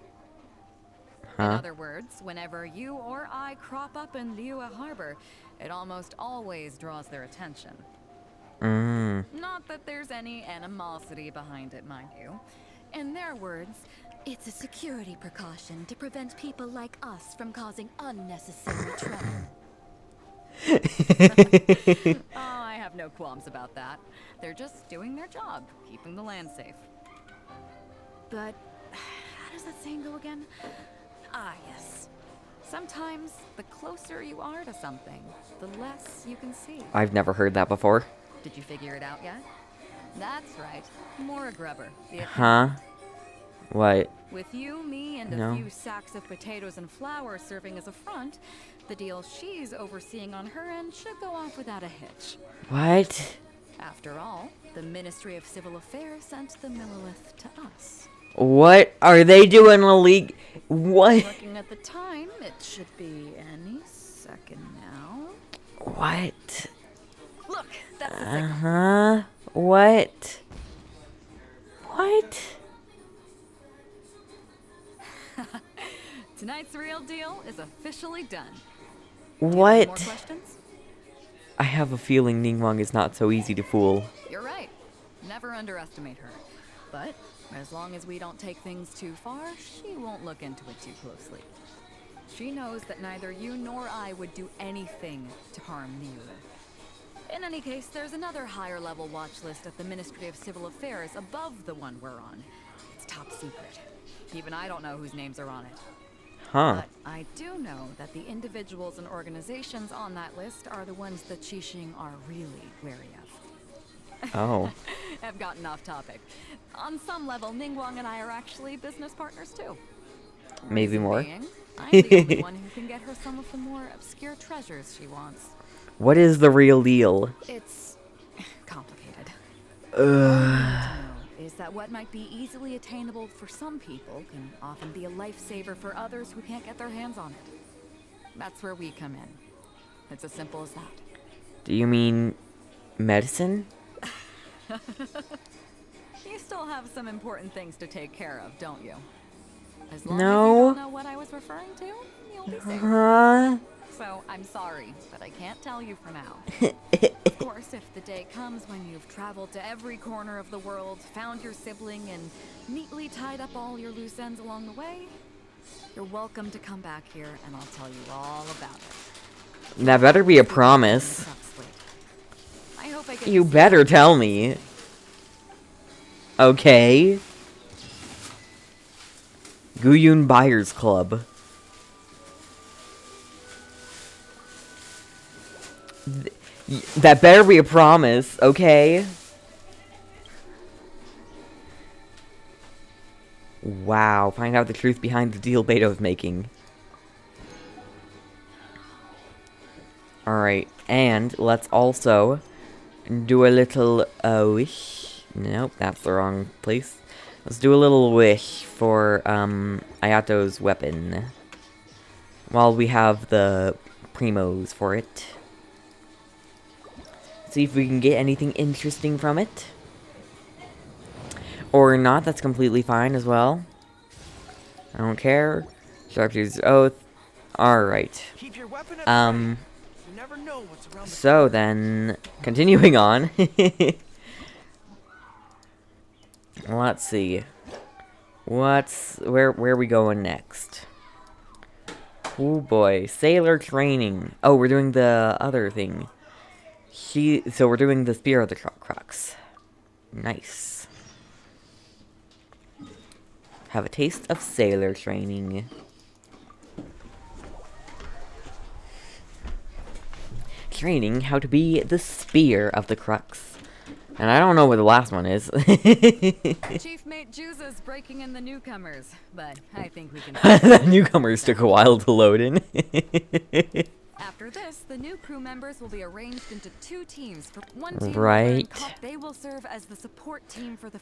E: In
A: Huh?
E: other words, whenever you or I crop up in Liyue Harbor, it almost always draws their attention. Not that there's any animosity behind it, mind you. In their words, it's a security precaution to prevent people like us from causing unnecessary trouble. Oh, I have no qualms about that. They're just doing their job, keeping the land safe. But how does that saying go again? Ah, yes. Sometimes the closer you are to something, the less you can see.
A: I've never heard that before.
E: Did you figure it out yet? That's right. More a grubber. The
A: Huh? What?
E: With you, me, and
A: No.
E: a few sacks of potatoes and flour serving as a front, the deal she's overseeing on her end should go off without a hitch.
A: What?
E: After all, the Ministry of Civil Affairs sent the Millilith to us.
A: What are they doing illegal? What?
E: Looking at the time, it should be any second now.
A: What?
E: Look, that's the signal.
A: Uh-huh. What? What?
E: Tonight's real deal is officially done. Do you have any more
A: What?
E: questions?
A: I have a feeling Ningguang is not so easy to fool.
E: You're right. Never underestimate her. But as long as we don't take things too far, she won't look into it too closely. She knows that neither you nor I would do anything to harm Liyue. In any case, there's another higher level watch list at the Ministry of Civil Affairs above the one we're on. It's top secret. Even I don't know whose names are on it.
A: Huh.
E: But I do know that the individuals and organizations on that list are the ones that Qixing are really wary of.
A: Oh.
E: I've gotten off topic. On some level, Ningguang and I are actually business partners too.
A: Maybe
E: Reason
A: more.
E: being, I'm the only one who can get her some of the more obscure treasures she wants.
A: What is the real deal?
E: It's complicated.
A: Ugh.
E: Is that what might be easily attainable for some people can often be a lifesaver for others who can't get their hands on it. That's where we come in. It's as simple as that.
A: Do you mean medicine?
E: You still have some important things to take care of, don't you? As long as you
A: No.
E: don't know what I was referring to, you'll be safe.
A: Huh?
E: So I'm sorry, but I can't tell you for now. Of course, if the day comes when you've traveled to every corner of the world, found your sibling, and neatly tied up all your loose ends along the way, you're welcome to come back here and I'll tell you all about it.
A: That better be a promise.
E: I hope I get
A: You better tell me. Okay. Guyun Buyers Club. That better be a promise, okay? Wow, find out the truth behind the deal Beidou's making. Alright, and let's also do a little wish. Nope, that's the wrong place. Let's do a little wish for Ayato's weapon. While we have the primos for it. See if we can get anything interesting from it. Or not, that's completely fine as well. I don't care. Sharpshooter's Oath. Alright. So then, continuing on. Let's see. Where are we going next? Oh boy, sailor training. Oh, we're doing the other thing. So we're doing the Spear of the Crux. Nice. Have a taste of sailor training. Training how to be the Spear of the Crux. And I don't know what the last one is.
E: Chief Mate Juza's breaking in the newcomers, but I think we can...
A: The newcomers took a while to load in.
E: After this, the new crew members will be arranged into 2 teams. For one team,
A: right.
E: They will serve as the support team for the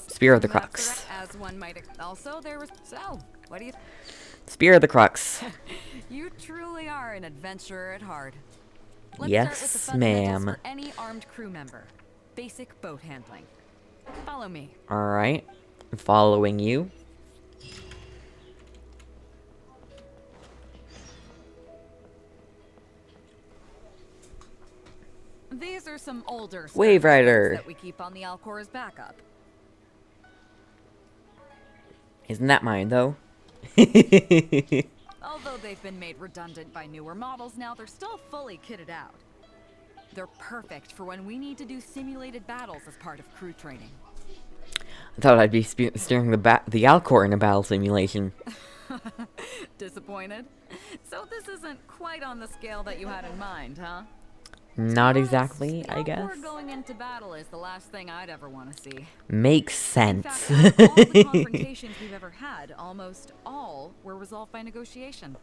A: Spear of the Crux.
E: As one might also there was what do you
A: Spear of the Crux.
E: You truly are an adventurer at heart. Let's
A: yes,
E: start with the fundamentals
A: ma'am.
E: for any armed crew member. Basic boat handling. Follow me.
A: Alright. Following you.
E: These are some older
A: Wave Rider
E: that we keep on the Alcor as backup.
A: Isn't that mine though?
E: Although they've been made redundant by newer models now, they're still fully kitted out. They're perfect for when we need to do simulated battles as part of crew training.
A: I thought I'd be steering the Alcor in a battle simulation.
E: Disappointed? So this isn't quite on the scale that you had in mind, huh?
A: Not exactly, I guess.
E: Going into battle is the last thing I'd ever want to see.
A: Makes sense.
E: In fact, all the confrontations we've ever had, almost all were resolved by negotiation.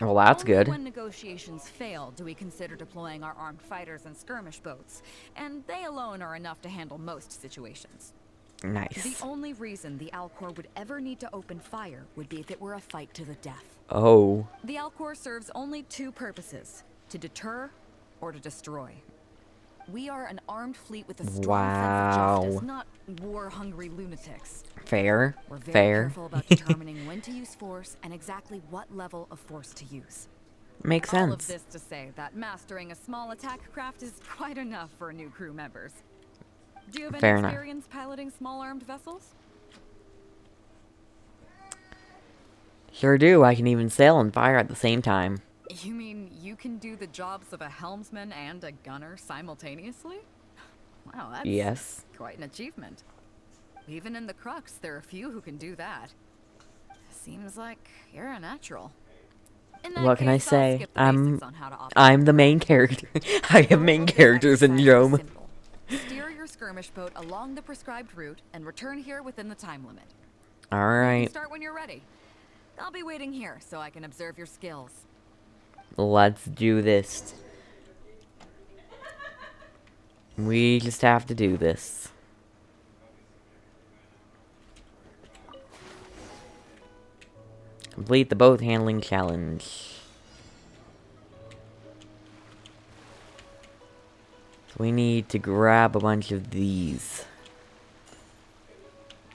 A: Well, that's
E: Only
A: good.
E: When negotiations fail, do we consider deploying our armed fighters and skirmish boats, and they alone are enough to handle most situations.
A: Nice.
E: The only reason the Alcor would ever need to open fire would be if it were a fight to the death.
A: Oh.
E: The Alcor serves only 2 purposes: to deter or to destroy. We are an armed fleet with a strong sense of justice, not war-hungry lunatics.
A: Fair.
E: We're very
A: Fair.
E: careful about determining when to use force and exactly what level of force to use.
A: Makes
E: All
A: sense.
E: of this to say that mastering a small attack craft is quite enough for new crew members. Do you have any
A: Fair enough.
E: experience piloting small armed vessels?
A: Sure do. I can even sail and fire at the same time.
E: You mean you can do the jobs of a helmsman and a gunner simultaneously? Wow, that's
A: Yes.
E: quite an achievement. Even in the Crux, there are few who can do that. Seems like you're a natural. In that
A: What can I
E: case, I'll
A: say?
E: skip the basics on how to operate.
A: I'm the main character. I have main character syndrome.
E: Steer your skirmish boat along the prescribed route and return here within the time limit. You can
A: Alright.
E: start when you're ready. I'll be waiting here so I can observe your skills.
A: Let's do this. We just have to do this. Complete the boat handling challenge. So we need to grab a bunch of these.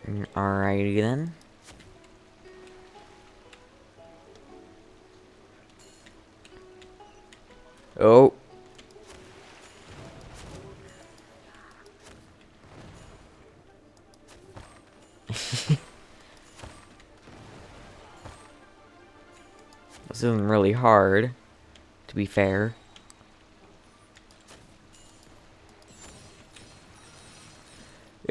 A: Alrighty then. Oh. This isn't really hard, to be fair.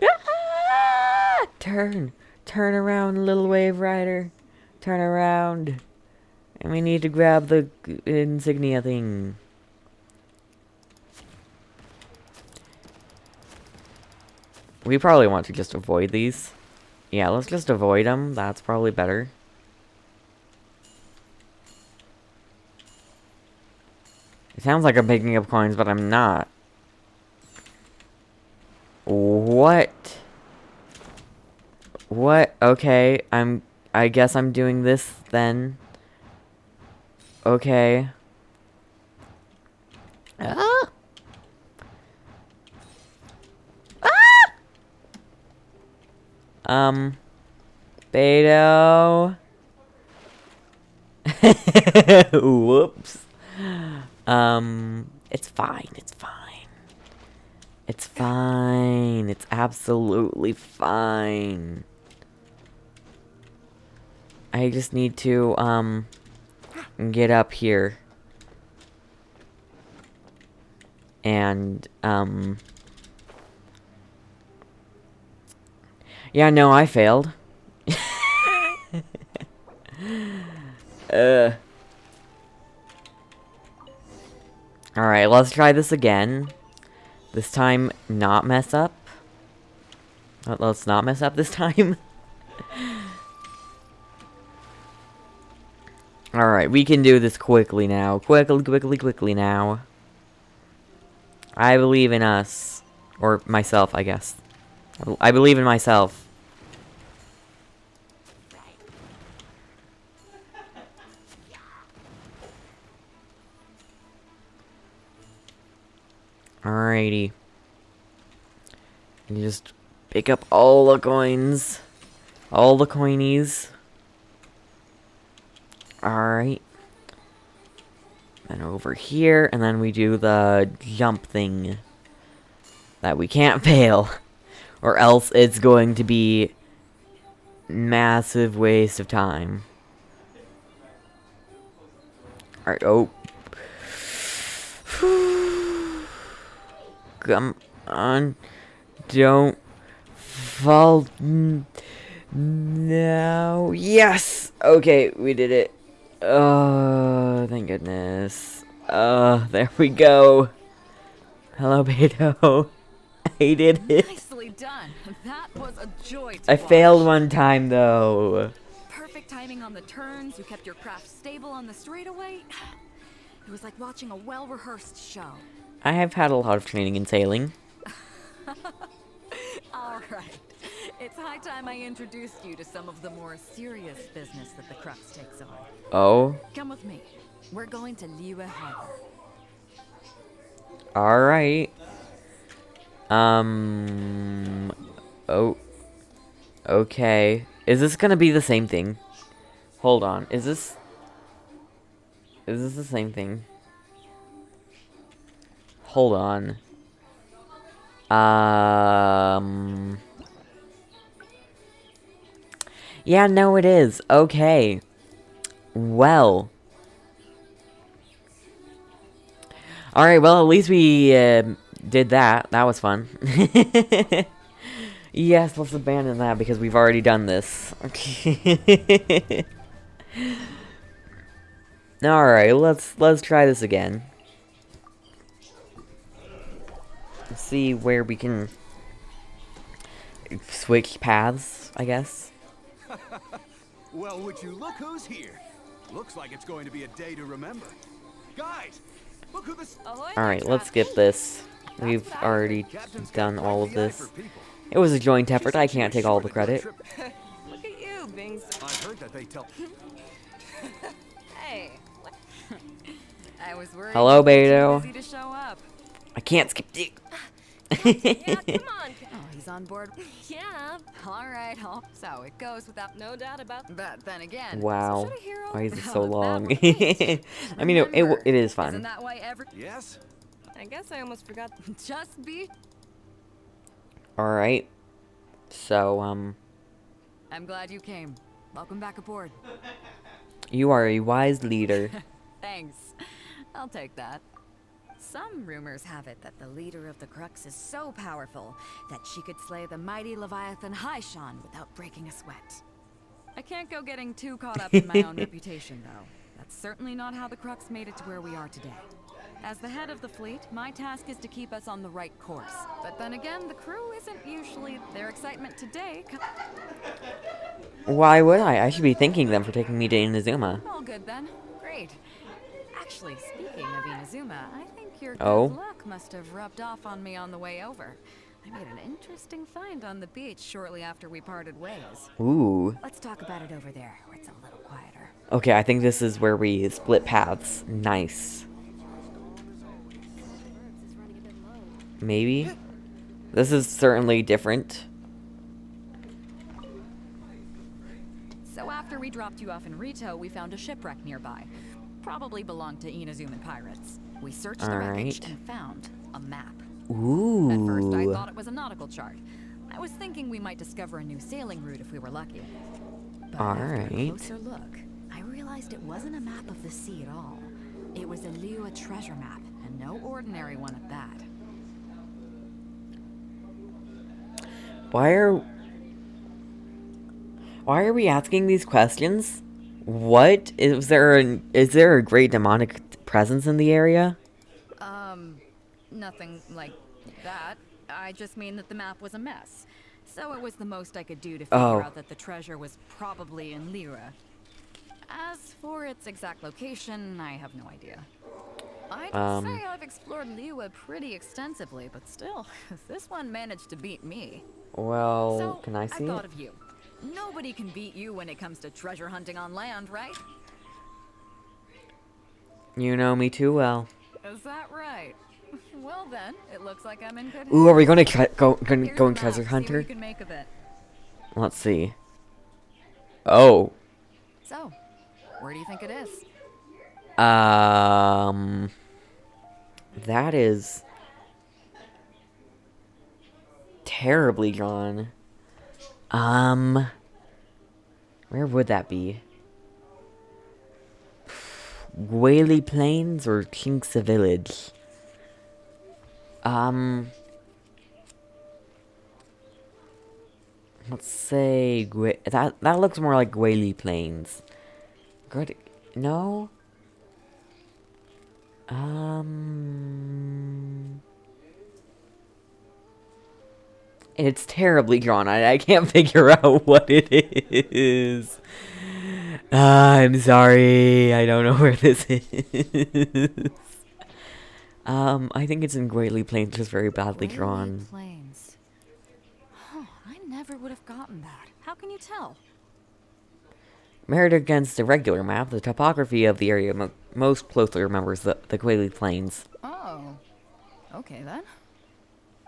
A: Ah! Turn around, little wave rider. Turn around. And we need to grab the insignia thing. We probably want to just avoid these. Yeah, let's just avoid them. That's probably better. It sounds like I'm picking up coins, but I'm not. What? What? Okay, I guess I'm doing this then. Okay. Ah! Ah! Beidou. Whoops. It's fine. It's fine. It's fine. It's absolutely fine. I just need to, get up here. And, yeah, no, I failed. Alright, let's try this again. This time, not mess up. Let's not mess up this time. Alright, we can do this quickly now. Quickly now. I believe in us. Or myself, I guess. I believe in myself. Alrighty. And just pick up all the coins. All the coinies. Alright. And over here, and then we do the jump thing. That we can't fail. Or else it's going to be massive waste of time. Alright, oh. Come on. Don't fall. No. Yes! Okay, we did it. Oh, thank goodness. There we go. Hello, Beidou. I did it.
E: Nicely done. That was a joy to
A: I
E: watch.
A: failed one time, though.
E: Perfect timing on the turns. You kept your craft stable on the straightaway. It was like watching a well-rehearsed show.
A: I have had a lot of training in sailing.
E: All right. It's high time I introduced you to some of the more serious business that the Crux takes on.
A: Oh?
E: Come with me. We're going to Liue Harbor.
A: Alright. Oh. Okay. Is this gonna be the same thing? Hold on. Is this the same thing? Hold on. Yeah, no, it is. Okay. Well. Alright, well, at least we, did that. That was fun. Yes, let's abandon that because we've already done this. Okay. Alright, let's try this again. Let's see where we can switch paths, I guess.
B: Well, would you look who's here? Looks like it's going to be a day to remember. Guys, look who this...
A: Alright, let's skip this. We've already done all of this. It was a joint effort. I can't take all the credit.
C: Look at you, being so...
B: I've heard that they tell...
E: Hey. I was worried.
A: Hello, Beidou.
E: Busy to show up.
A: I can't skip the...
C: Yeah, come on.
E: Oh, He's on board.
C: Yeah.
E: All right, so it goes without
C: No doubt about that.
E: But then again,
A: Wow.
E: so should a hero
A: Why is it
E: have
A: so
E: a bad
A: long?
E: reputation?
A: I mean,
E: Remember,
A: it is
E: Isn't
A: fun.
E: that why every
B: Yes?
C: I guess I almost forgot.
E: just be?
A: Alright. So,
E: I'm glad you came. Welcome back aboard.
A: you are a wise leader.
E: Thanks. I'll take that. Some rumors have it that the leader of the Crux is so powerful that she could slay the mighty Leviathan Haishan without breaking a sweat. I can't go getting too caught up in my own reputation, though. That's certainly not how the Crux made it to where we are today. As the head of the fleet, my task is to keep us on the right course. But then again, the crew isn't usually their excitement today.
A: Why would I? I should be thanking them for taking me to Inazuma.
E: All good then. Great. Actually, speaking of Inazuma, I think your good
A: Oh?
E: luck must have rubbed off on me on the way over. I made an interesting find on the beach shortly after we parted ways.
A: Ooh.
E: Let's talk about it over there, where it's a little quieter.
A: Okay, I think this is where we split paths. Nice. Maybe? This is certainly different.
E: So after we dropped you off in Rito, we found a shipwreck nearby. Probably belonged to Inazuman pirates. We searched the wreckage
A: Alright.
E: and found a map.
A: Ooh.
E: At first, I thought it was a nautical chart. I was thinking we might discover a new sailing route if we were lucky. But after a
A: Alright.
E: closer look, I realized it wasn't a map of the sea at all. It was a Liua treasure map, and no ordinary one at that.
A: Why are we asking these questions? What? Is there a great demonic presence in the area?
E: Nothing like that. I just mean that the map was a mess. So it was the most I could do to figure out that the treasure was probably in Lyra. As for its exact location, I have no idea. I'd say I've explored Liua pretty extensively, but still, this one managed to beat me.
A: Well,
E: So,
A: can I see
E: I thought
A: it?
E: of you. Nobody can beat you when it comes to treasure hunting on land, right?
A: You know me too well.
E: Is that right? Well then, it looks like I'm in good hands.
A: Ooh, are we gonna go
E: Here's
A: and
E: the map,
A: treasure
E: see what
A: hunter?
E: you can make of it.
A: Let's see. Oh.
E: So, where do you think it is?
A: That is terribly drawn. Where would that be? Gwaley Plains or Kinksa Village? Let's say that looks more like Gwaley Plains. Good. No. It's terribly drawn. I can't figure out what it is. I'm sorry. I don't know where this is. I think it's in Gwaley Plains, just very badly drawn.
E: Plains. Huh, I never would have gotten that. How can you tell?
A: Measured against a regular map, the topography of the area most closely remembers the Gwaley Plains.
E: Oh. Okay then.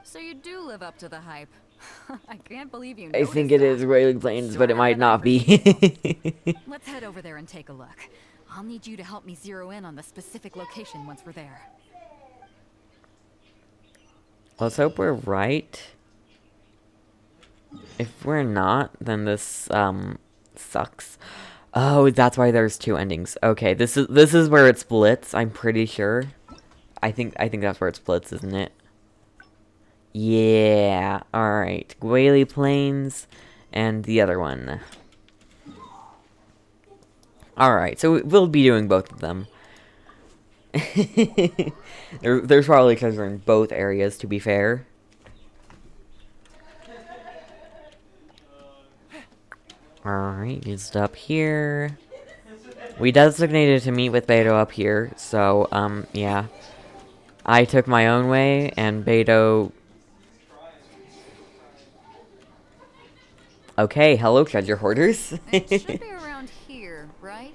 E: So you do live up to the hype. I can't believe you
A: I
E: noticed
A: think it
E: that.
A: is Gwaley Plains, but it
E: Sure,
A: might
E: but I
A: not be.
E: Let's head over there and take a look. I'll need you to help me zero in on the specific location once we're there.
A: Let's hope we're right. If we're not, then this sucks. Oh, that's why there's two endings. Okay, this is where it splits. I'm pretty sure. I think that's where it splits, isn't it? Yeah. All right, Gwaley Plains, and the other one. All right, so we'll be doing both of them. There's probably treasure in both areas, to be fair. Alright, just up here. We designated to meet with Beidou up here, so, yeah. I took my own way, and Beidou... Okay, hello, treasure hoarders.
E: It should be around here, right?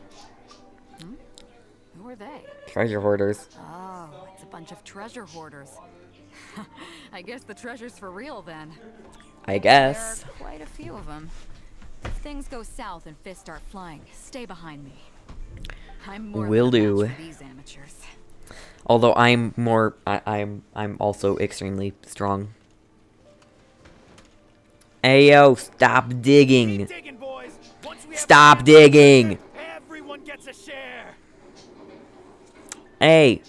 E: Hmm? Who are they?
A: Treasure hoarders.
E: Oh, it's a bunch of treasure hoarders. I guess the treasure's for real then.
A: I guess.
E: There are quite a few of them. If things go south and fists start flying, stay behind me. I'm more
A: Will
E: than a
A: do.
E: match for these amateurs.
A: Although I'm more, I'm also extremely strong. Ayo, stop digging.
B: Digging, boys. Once we have
A: Stop digging.
B: everyone gets a share.
A: Hey,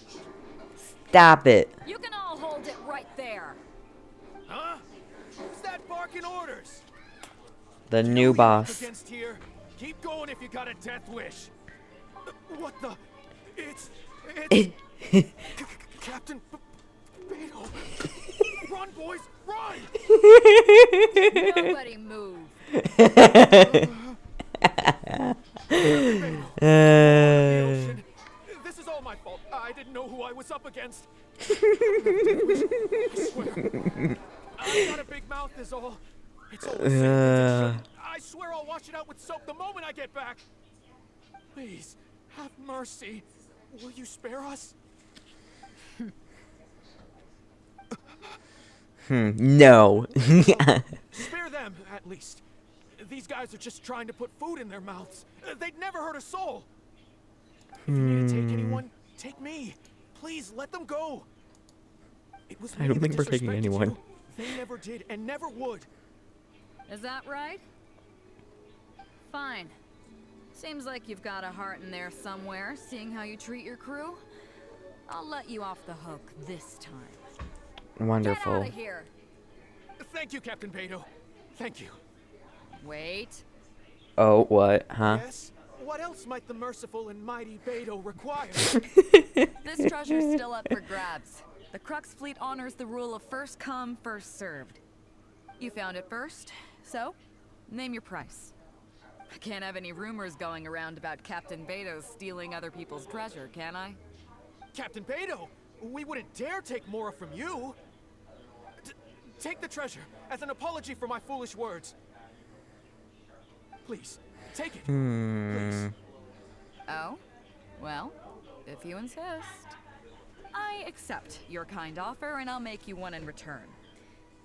A: stop it.
E: You can all hold it right there.
B: Huh? Who's that barking orders?
A: The
B: You know
A: new
B: who you're up
A: boss.
B: against here. Keep going if you got a death wish. What the? It's Captain Beidou. Run, boys, run!
E: Nobody move.
B: This is all my fault. I didn't know who I was up against. I swear. I've got a big mouth is all. It's all the same. I swear I'll wash it out with soap the moment I get back. Please, have mercy. Will you spare us?
A: No.
B: Spare them, at least. These guys are just trying to put food in their mouths. They'd never hurt a soul. If you need to take anyone, take me. Please, let them go. It was
A: I don't
B: me
A: think
B: that
A: we're taking
B: disrespected
A: anyone.
B: you. They never did and never would.
E: Is that right? Fine. Seems like you've got a heart in there somewhere, seeing how you treat your crew. I'll let you off the hook this time.
A: Wonderful.
E: Get out of here.
B: Thank you, Captain Beidou. Thank you.
E: Wait.
A: Oh, what? Huh?
B: Yes? What else might the merciful and mighty Beidou require?
E: This treasure's still up for grabs. The Crux fleet honors the rule of first come, first served. You found it first, so name your price. I can't have any rumors going around about Captain Beidou stealing other people's treasure, can I?
B: Captain Beidou, we wouldn't dare take more from you. Take the treasure as an apology for my foolish words. Please, take it. Please.
E: Oh? Well, if you insist. I accept your kind offer, and I'll make you one in return.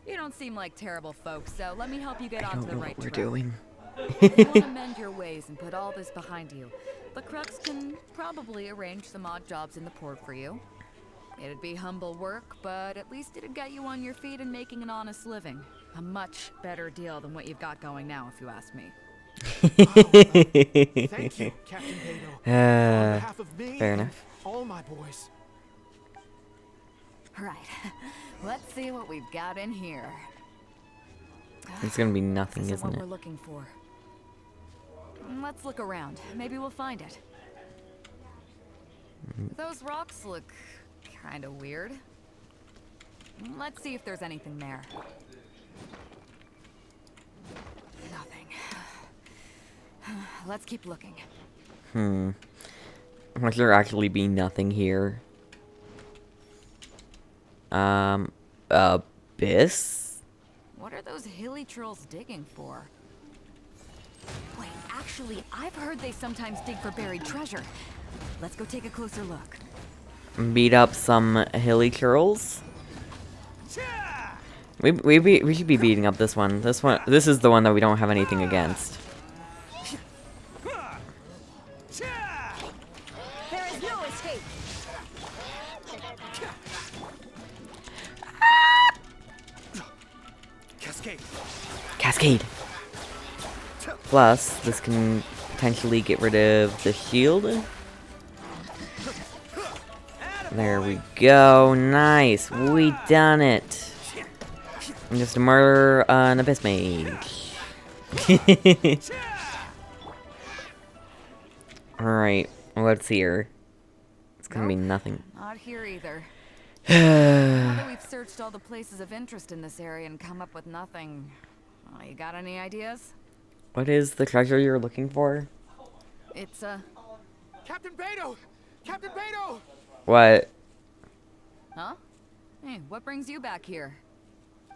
E: You don't seem like terrible folks, so let me help you get
A: I
E: onto
A: don't
E: the
A: know
E: right
A: what we're
E: track.
A: doing.
E: If you want to mend your ways and put all this behind you, the Crux can probably arrange some odd jobs in the port for you. It'd be humble work, but at least it'd get you on your feet and making an honest living. A much better deal than what you've got going now, if you ask me.
B: Thank you, Captain Beidou. On behalf of me
A: fair
B: and
A: enough.
B: all my boys.
E: Right. Let's see what we've got in here.
A: It's gonna be nothing,
E: This
A: isn't
E: what
A: it?
E: we're looking for. Let's look around. Maybe we'll find it. Those rocks look kind of weird. Let's see if there's anything there. Nothing. Let's keep looking.
A: Must there actually be nothing here? Abyss?
E: What are those hilly trolls digging for? Wait, actually, I've heard they sometimes dig for buried treasure. Let's go take a closer look.
A: Beat up some hilly churls? We should be beating up this one. This is the one that we don't have anything against.
F: There is no escape.
B: Cascade.
A: Cascade! Plus, this can potentially get rid of the shield. There we go. Nice. We done it. Just murder an abyss mage. Alright. What's here? It's gonna be nothing.
E: Not here either. Now that we've searched all the places of interest in this area and come up with nothing, you got any ideas?
A: What is the treasure you're looking for?
E: It's
B: Captain Beidou! Captain Beidou!
A: What?
E: Huh? Hey, what brings you back here?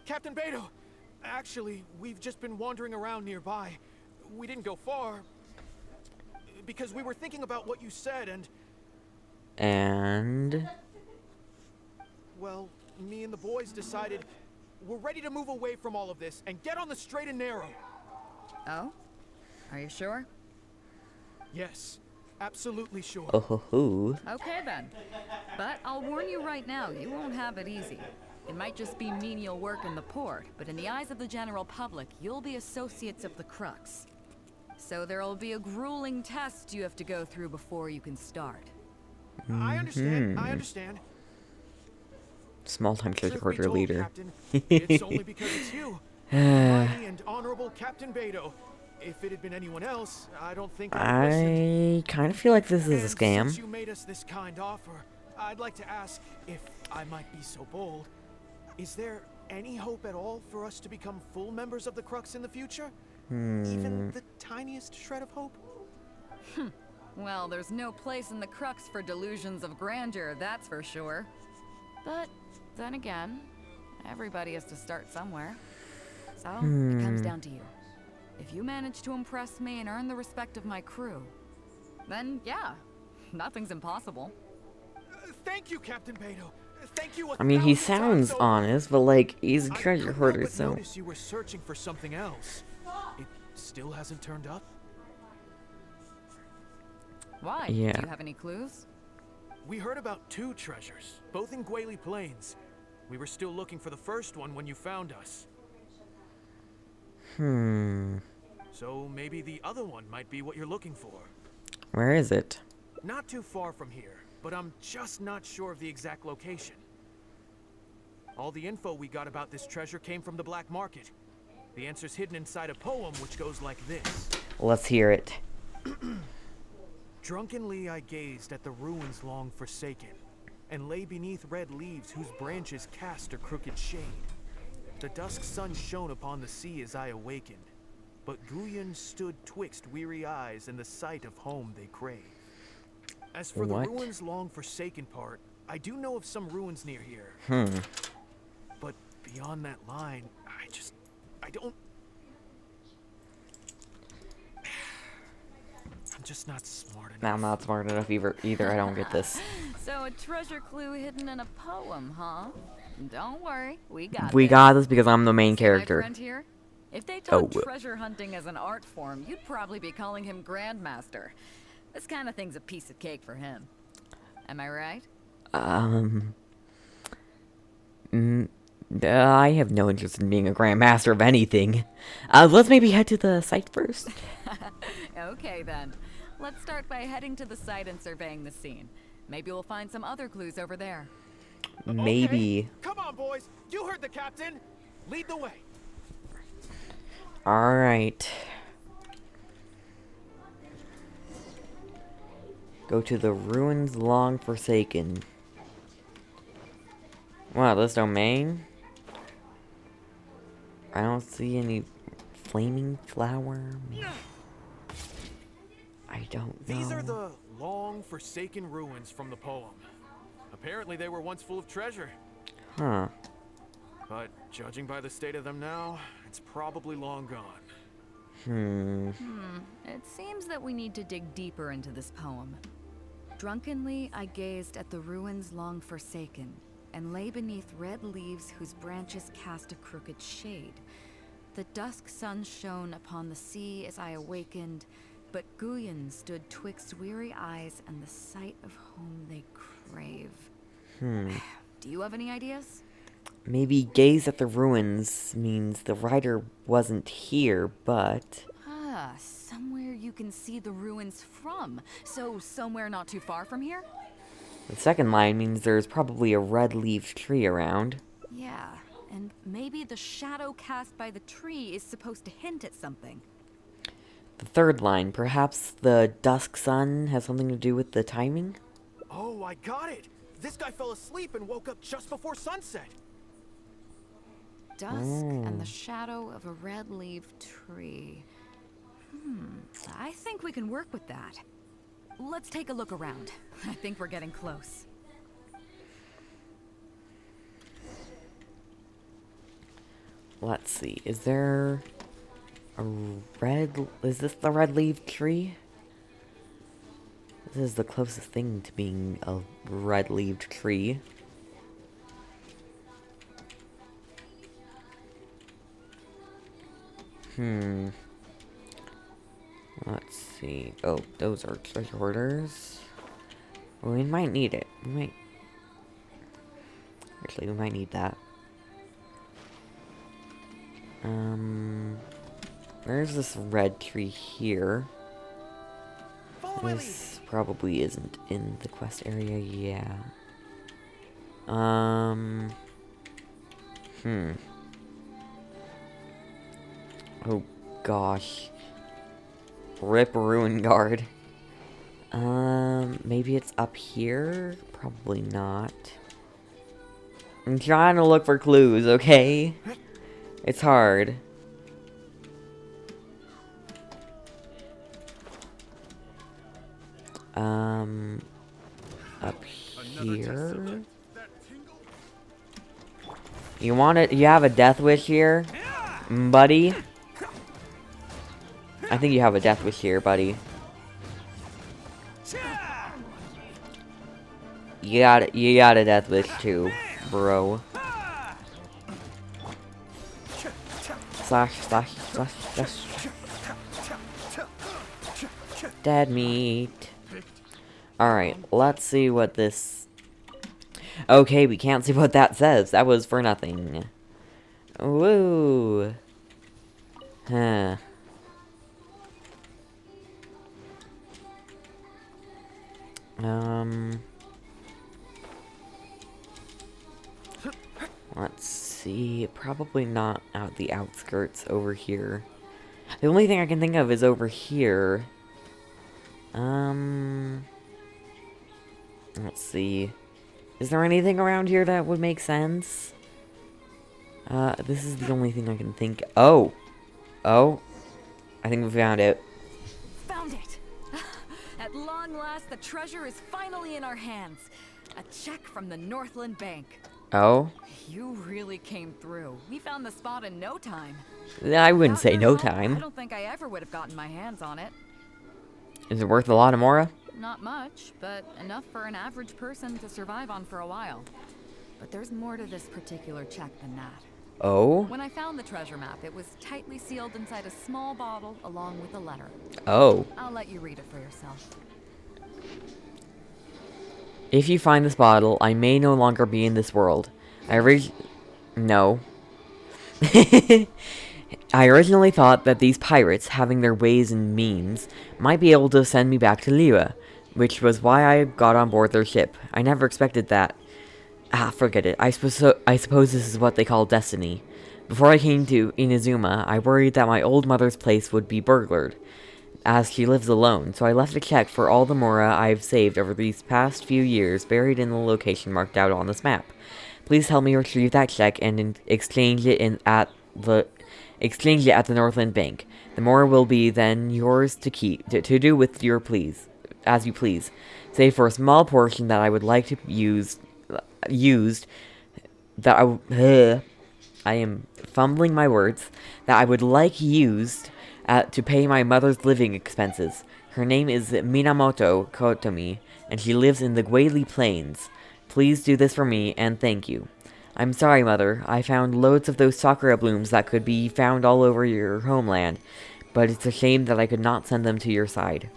B: Captain Beidou! Actually, we've just been wandering around nearby. We didn't go far. Because we were thinking about what you said
A: And...
B: Well, me and the boys decided we're ready to move away from all of this and get on the straight and narrow.
E: Oh? Are you sure?
B: Yes, absolutely sure.
A: Oh ho ho.
E: Okay then. But I'll warn you right now, you won't have it easy. It might just be menial work in the port, but in the eyes of the general public, you'll be associates of the Crux. So there'll be a grueling test you have to go through before you can start.
B: I understand, I understand.
A: Small-time treasure
B: Truth be
A: hoarder
B: told,
A: leader.
B: Captain, it's only because it's you. Mighty and honorable Captain Beidou. If it had been anyone else, I don't think I would have listened.
A: I kind of feel like this is a
B: And
A: scam.
B: since you made us this kind offer, I'd like to ask, if I might be so bold, is there any hope at all for us to become full members of the Crux in the future? Even the tiniest shred of hope?
E: Well, there's no place in the Crux for delusions of grandeur, that's for sure. But then again, everybody has to start somewhere. So, it comes down to you. If you manage to impress me and earn the respect of my crew, then yeah, nothing's impossible.
B: Thank you, Captain Beidou. Thank you.
A: I mean, he
B: 1,000 times
A: sounds
B: over.
A: honest, but like, he's a
B: I
A: treasure
B: couldn't
A: hoarder,
B: help but
A: so...
B: notice you were searching for something else. It still hasn't turned up?
E: Why?
A: Yeah.
E: Do you have any clues?
B: We heard about 2 treasures, both in Guiley Plains. We were still looking for the first one when you found us. So maybe the other one might be what you're looking for.
A: Where is it?
B: Not too far from here, but I'm just not sure of the exact location. All the info we got about this treasure came from the black market. The answer's hidden inside a poem which goes like this.
A: Let's hear it.
B: Drunkenly I gazed at the ruins long forsaken, and lay beneath red leaves whose branches cast a crooked shade. The dusk sun shone upon the sea as I awakened, but Guyon stood twixt weary eyes and the sight of home they crave. As for
A: What?
B: the ruins long forsaken part, I do know of some ruins near here. But beyond that line, I don't... I'm just not smart enough.
A: I'm not smart enough either. I don't get this.
E: So a treasure clue hidden in a poem, huh? Don't worry, we got
A: We
E: this.
A: got this because I'm the main
E: See my
A: character.
E: friend here? If they taught
A: Oh.
E: treasure hunting as an art form, you'd probably be calling him Grandmaster. This kind of thing's a piece of cake for him. Am I right?
A: I have no interest in being a grandmaster of anything. Let's maybe head to the site first.
E: Okay then. Let's start by heading to the site and surveying the scene. Maybe we'll find some other clues over there.
A: Maybe.
B: Okay. Come on, boys. You heard the captain. Lead the way.
A: Alright. Go to the ruins long forsaken. Wow, this domain? I don't see any flaming flower. I don't know.
B: These are the long forsaken ruins from the poem. Apparently they were once full of treasure.
A: Huh.
B: But judging by the state of them now, it's probably long gone.
E: It seems that we need to dig deeper into this poem. Drunkenly I gazed at the ruins long forsaken, and lay beneath red leaves whose branches cast a crooked shade. The dusk sun shone upon the sea as I awakened, but Guyon stood twixt weary eyes and the sight of home they crave. Do you have any ideas?
A: Maybe gaze at the ruins means the writer wasn't here, but...
E: Ah, somewhere you can see the ruins from. So somewhere not too far from here?
A: The second line means there's probably a red-leaved tree around.
E: Yeah, and maybe the shadow cast by the tree is supposed to hint at something.
A: The third line, perhaps the dusk sun has something to do with the timing?
B: Oh, I got it. This guy fell asleep and woke up just before sunset.
E: Dusk and the shadow of a red-leaved tree. I think we can work with that. Let's take a look around. I think we're getting close.
A: Let's see, is there a is this the red-leaved tree? This is the closest thing to being a red-leaved tree. Let's see. Oh, those are treasure hoarders. Well, we might need it. Actually, we might need that. There's this red tree here. This probably isn't in the quest area, yeah. Oh, gosh. Rip Ruin Guard. Maybe it's up here? Probably not. I'm trying to look for clues, okay? It's hard. Up here? You want it? You have a death wish here? Buddy? I think you have a death wish here, buddy. You got a death wish too, bro. Slash. Dead meat. Alright, let's see what this... Okay, we can't see what that says. That was for nothing. Woo. Huh. Let's see. Probably not out the outskirts over here. The only thing I can think of is over here. Let's see. Is there anything around here that would make sense? This is the only thing I can think. Oh! I think we found it.
E: Found it! At long last, the treasure is finally in our hands. A check from the Northland Bank.
A: Oh?
E: You really came through. We found the spot in no time.
A: I wouldn't
E: Without
A: say
E: your
A: no
E: help,
A: time.
E: I don't think I ever would have gotten my hands on it.
A: Is it worth a lot of Mora?
E: Not much, but enough for an average person to survive on for a while. But there's more to this particular check than that.
A: Oh?
E: When I found the treasure map, it was tightly sealed inside a small bottle along with a letter.
A: Oh.
E: I'll let you read it for yourself.
A: If you find this bottle, I may no longer be in this world. No. I originally thought that these pirates, having their ways and means, might be able to send me back to Liyue, which was why I got on board their ship. I never expected that. Forget it. I suppose this is what they call destiny. Before I came to Inazuma, I worried that my old mother's place would be burglared, as she lives alone, so I left a check for all the Mora I've saved over these past few years buried in the location marked out on this map. Please help me retrieve that check and exchange it at the Northland Bank. The Mora will be then yours to keep, to do with as you please, save for a small portion that I would like to I am fumbling my words, that I would like used to pay my mother's living expenses. Her name is Minamoto Kotomi, and she lives in the Guili Plains. Please do this for me, and thank you. I'm sorry, Mother. I found loads of those sakura blooms that could be found all over your homeland, but it's a shame that I could not send them to your side.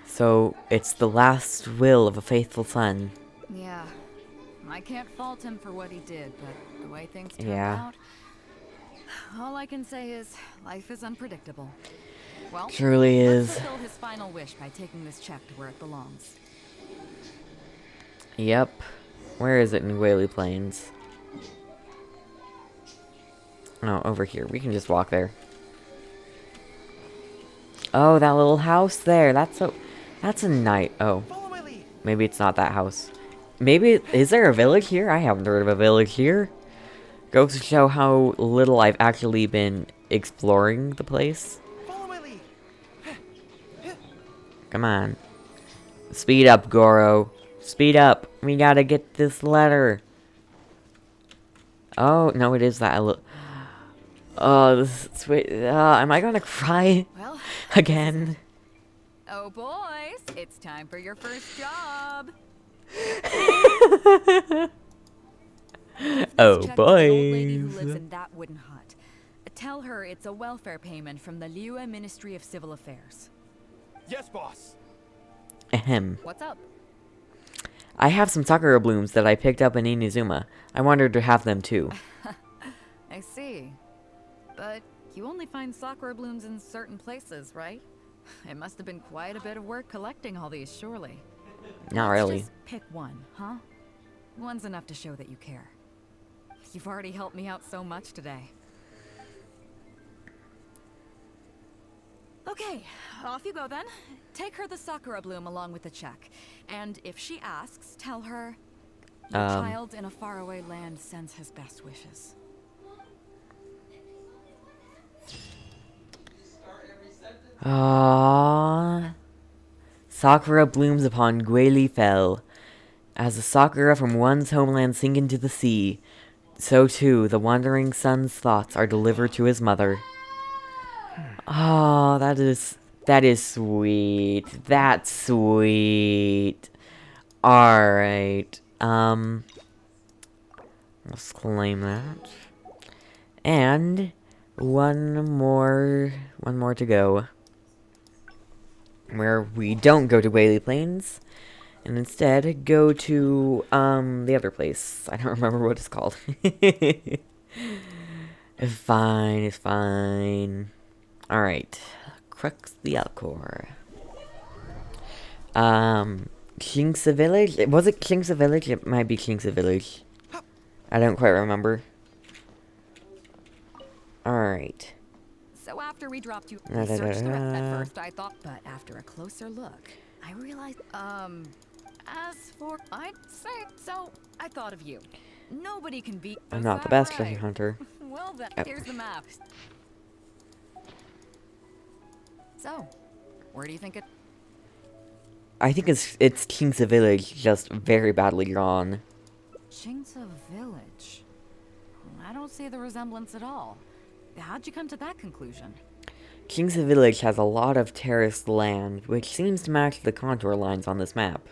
A: So, it's the last will of a faithful son.
E: Yeah. I can't fault him for what he did, but the way things turned out, all I can say is life is unpredictable. Well,
A: truly is.
E: Let's fulfill his final wish by taking this check to where it belongs.
A: Yep. Where is it in Guili Plains? Oh, over here. We can just walk there. Oh, that little house there. That's a night. Oh. Maybe it's not that house. Maybe, is there a village here? I haven't heard of a village here. Goes to show how little I've actually been exploring the place. Come on. Speed up, Goro. Speed up. We gotta get this letter. Oh, no, it is that. Oh, this is sweet. Am I gonna cry again?
E: Oh, boys, it's time for your first job.
A: Oh
E: Check with the old lady who
A: boy.
E: lives in that wooden hut. Tell her it's a welfare payment from the Liyue Ministry of Civil Affairs.
B: Yes, boss.
A: Ahem.
E: What's up?
A: I have some sakura blooms that I picked up in Inazuma. I wanted to have them too.
E: I see. But you only find sakura blooms in certain places, right? It must have been quite a bit of work collecting all these, surely.
A: Not
E: Let's
A: really.
E: just pick one, huh? One's enough to show that you care. You've already helped me out so much today. Okay, off you go then. Take her the sakura bloom along with the check. And if she asks, tell her your child in a faraway land sends his best wishes.
A: Ah, sakura blooms upon Guili Fell. As the sakura from one's homeland sink into the sea, so too the wandering son's thoughts are delivered to his mother. Oh, that is sweet. That's sweet. Alright. Let's claim that. And one more to go. Where we don't go to Whaley Plains, and instead go to the other place. I don't remember what it's called. It's fine. Alright. Crux the Alcor. Kingsa Village? Was it Kingsa Village? It might be Kingsa Village. I don't quite remember. Alright.
E: So after we dropped you, we searched the rest at first, I thought, but after a closer look, I realized, as for, I'd say, so I thought of you. Nobody can beat.
A: I'm not the best treasure hunter.
E: Well then, here's the map. So, where do you think it?
A: I think it's Kingsa Village, just very badly drawn.
E: Chingsa Village. I don't see the resemblance at all. How'd you come to that conclusion?
A: Kingsa Village has a lot of terraced land, which seems to match the contour lines on this map.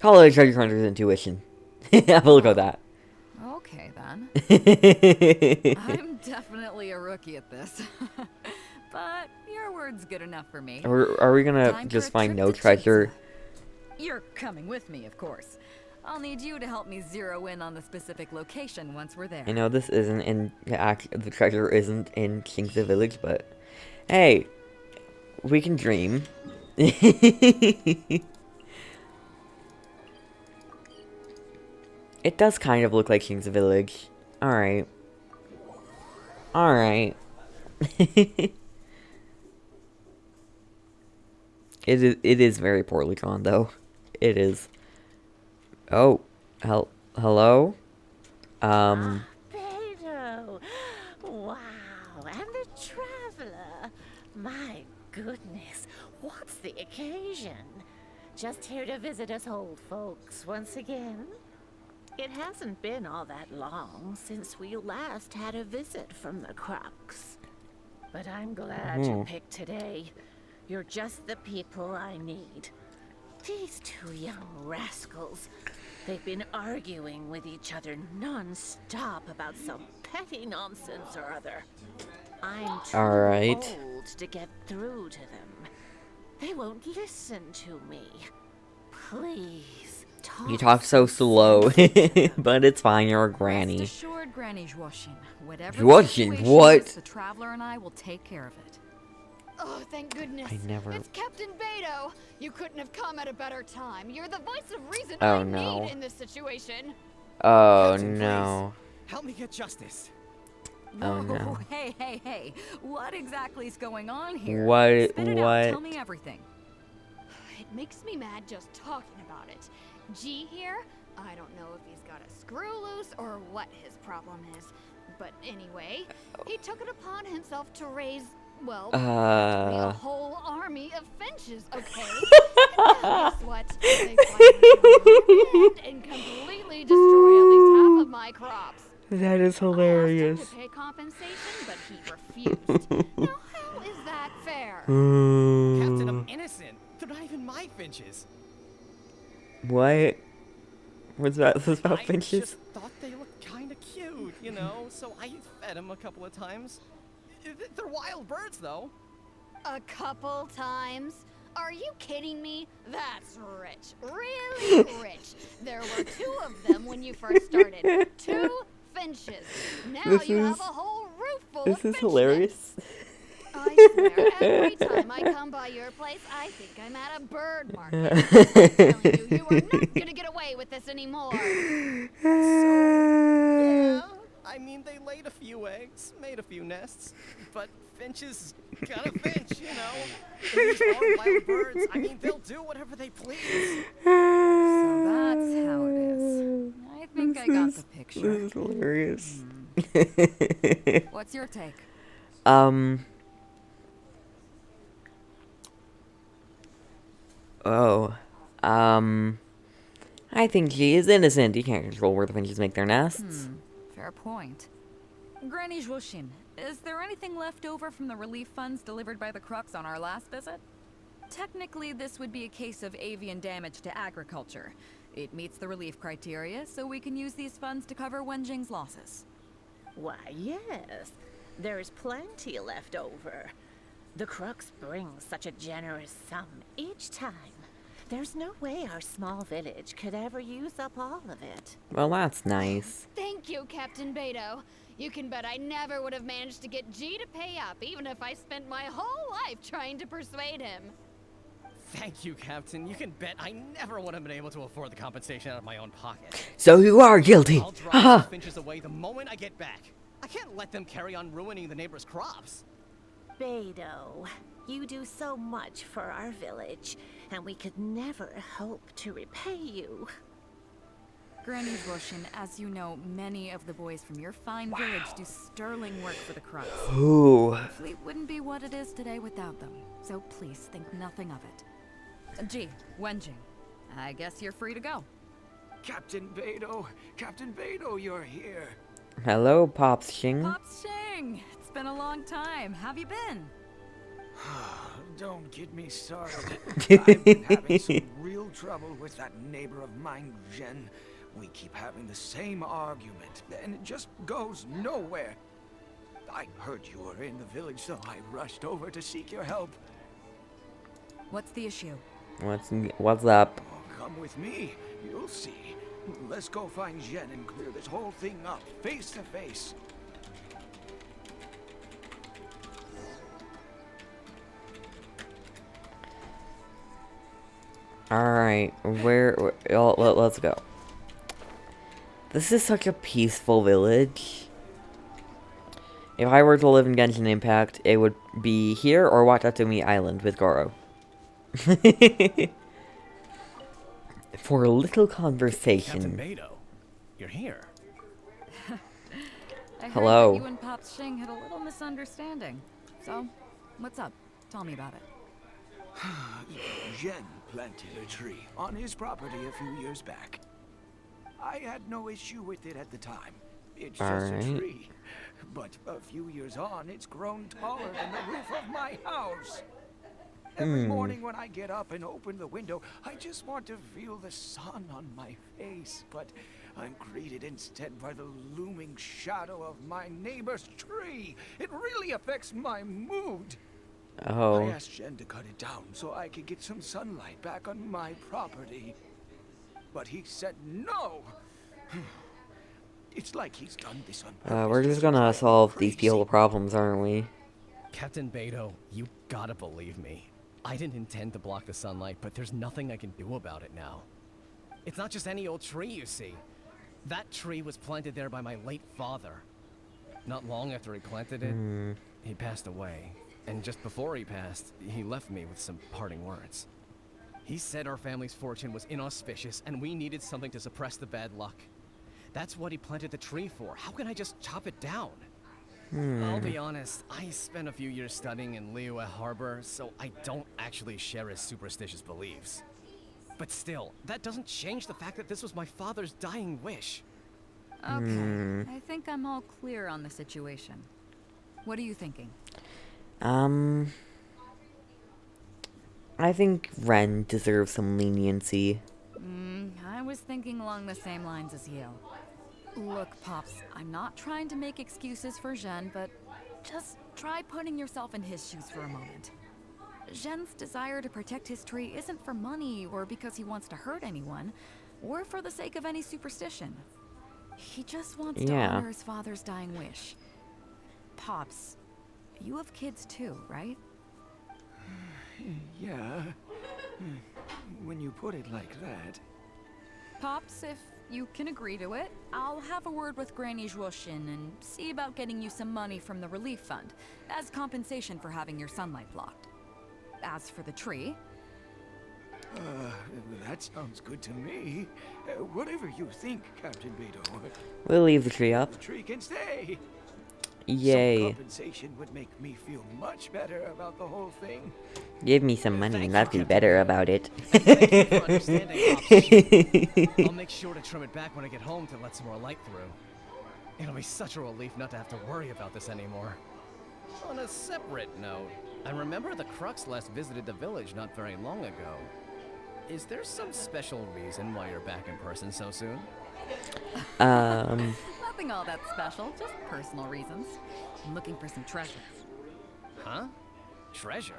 A: Call it a treasure hunter's intuition. Have a look at that.
E: Okay then. I'm definitely a rookie at this. But your word's good enough for me.
A: Are we gonna just find no treasure?
E: You're coming with me, of course. I'll need you to help me zero in on the specific location once we're there.
A: I know this isn't in the treasure isn't in Kingsa Village, but hey, we can dream. It does kind of look like Kingsa Village. Alright. Alright. It is very poorly drawn, though. It is. Oh, hello?
O: Beidou! Wow, and the traveler. My goodness, what's the occasion? Just here to visit us old folks once again? It hasn't been all that long since we last had a visit from the Crux. But I'm glad you picked today. You're just the people I need. These two young rascals, they've been arguing with each other non-stop about some petty nonsense or other. I'm too old to get through to them. They won't listen to me. Please, talk.
A: You talk so slow, but it's fine, you're a granny.
E: Rest assured, Granny Zhuoxin, whatever
A: Zhuoxin,
E: situation
A: what?
E: is, the traveler and I will take care of it.
P: Oh, thank goodness.
A: I never...
P: It's Captain Beidou. You couldn't have come at a better time. You're the voice of reason
A: Oh,
P: I
A: no.
P: need in this situation.
A: Oh,
B: Captain,
A: no.
B: please, help me get justice.
A: Oh, no.
E: Hey. What exactly is going on here?
A: What?
E: Spit it out. Tell me everything.
P: It makes me mad just talking about it. G here, I don't know if he's got a screw loose or what his problem is. But anyway, he took it upon himself to raise, well, practically a whole army of finches, okay? And now guess what? They finally and completely destroy at least half of my crops.
A: That is hilarious.
P: I asked him to pay compensation, but he refused. Now how is that fair?
B: Captain, I'm innocent. They're not even my finches.
A: What? What's that about finches?
B: I just thought they looked
Q: you know, so I fed him a couple of times. They're wild birds, though.
P: A couple times? Are you kidding me? That's rich. Really rich. There were 2 of them when you first started. 2 finches. Now you have a whole roof full of
A: This is
P: finch
A: hilarious.
P: nests. I swear, every time I come by your place, I think I'm at a bird market. I'm telling you, you are not gonna get away with this anymore.
Q: Yeah, I mean, they laid a few eggs, made a few nests, but finches gotta finch, you know. These are wild birds. I mean, they'll do whatever they please.
E: So that's how it is. I think I got the picture.
A: This is hilarious.
E: What's your take?
A: I think she is innocent. You can't control where the finches make their nests.
E: Fair point. Granny Zhoshin, is there anything left over from the relief funds delivered by the Crux on our last visit? Technically, this would be a case of avian damage to agriculture. It meets the relief criteria, so we can use these funds to cover Wenjing's losses.
O: Why, yes. There's plenty left over. The Crux brings such a generous sum each time. There's no way our small village could ever use up all of it.
A: Well, that's nice.
P: Thank you, Captain Beidou. You can bet I never would have managed to get G to pay up, even if I spent my whole life trying to persuade him.
Q: Thank you, Captain. You can bet I never would have been able to afford the compensation out of my own pocket.
A: So you are guilty.
Q: I'll drive the finches away the moment I get back. I can't let them carry on ruining the neighbors' crops.
O: Beidou, you do so much for our village, and we could never hope to repay you.
E: Granny Zhoshin, as you know, many of the boys from your fine village do sterling work for the Crux.
A: Ooh.
E: The fleet wouldn't be what it is today without them, so please think nothing of it. Gee, Wenjing, I guess you're free to go.
I: Captain Beidou, you're here.
A: Hello, Pops Shing.
E: Pops Shing! It's been a long time. Have you been?
I: Don't get me started. I've been having some real trouble with that neighbor of mine, Jen. We keep having the same argument, and it just goes nowhere. I heard you were in the village, so I rushed over to seek your help.
E: What's the issue?
A: What's up?
I: Oh, come with me. You'll see. Let's go find Jen and clear this whole thing up, face to face.
A: Alright, let's go. This is such a peaceful village. If I were to live in Genshin Impact, it would be here or Watatsumi Island with Goro. For a little conversation.
Q: Captain Beidou, you're here.
E: I
A: Hello.
E: heard that you and Pops Shing had a little misunderstanding. So, what's up? Tell me about it.
I: Jen planted a tree on his property a few years back. I had no issue with it at the time. It's just a tree. But a few years on, it's grown taller than the roof of my house. Every morning when I get up and open the window, I just want to feel the sun on my face. But I'm greeted instead by the looming shadow of my neighbor's tree. It really affects my mood.
A: Oh.
I: I asked Jen to cut it down so I could get some sunlight back on my property. But he said no. It's like he's done this on purpose.
A: We're just gonna solve these people's problems, aren't we?
Q: Captain Beidou, you gotta believe me. I didn't intend to block the sunlight, but there's nothing I can do about it now. It's not just any old tree, you see. That tree was planted there by my late father. Not long after he planted it, he passed away. And just before he passed, he left me with some parting words. He said our family's fortune was inauspicious and we needed something to suppress the bad luck. That's what he planted the tree for. How can I just chop it down? I'll be honest, I spent a few years studying in Liyue Harbor, so I don't actually share his superstitious beliefs. But still, that doesn't change the fact that this was my father's dying wish.
E: Okay, I think I'm all clear on the situation. What are you thinking?
A: I think Ren deserves some leniency.
E: I was thinking along the same lines as you. Look, Pops, I'm not trying to make excuses for Zhen, but just try putting yourself in his shoes for a moment. Zhen's desire to protect his tree isn't for money or because he wants to hurt anyone, or for the sake of any superstition. He just wants to honor his father's dying wish. Pops, you have kids too, right?
I: Yeah. When you put it like that.
E: Pops, if you can agree to it, I'll have a word with Granny Zhuoshin and see about getting you some money from the relief fund as compensation for having your sunlight blocked. As for the tree...
I: That sounds good to me. Whatever you think, Captain Beidou.
A: We'll leave the tree up.
I: The tree can stay.
A: Yay.
I: Some compensation would make me feel much better about the whole thing.
A: Give me some money and I'll feel better about it.
Q: Thank you for understanding, I'll make sure to trim it back when I get home to let some more light through. It'll be such a relief not to have to worry about this anymore. On a separate note, I remember the Crux last visited the village not very long ago. Is there some special reason why you're back in person so soon?
E: Nothing all that special, just personal reasons. I'm looking for some treasure.
Q: Huh? Treasure?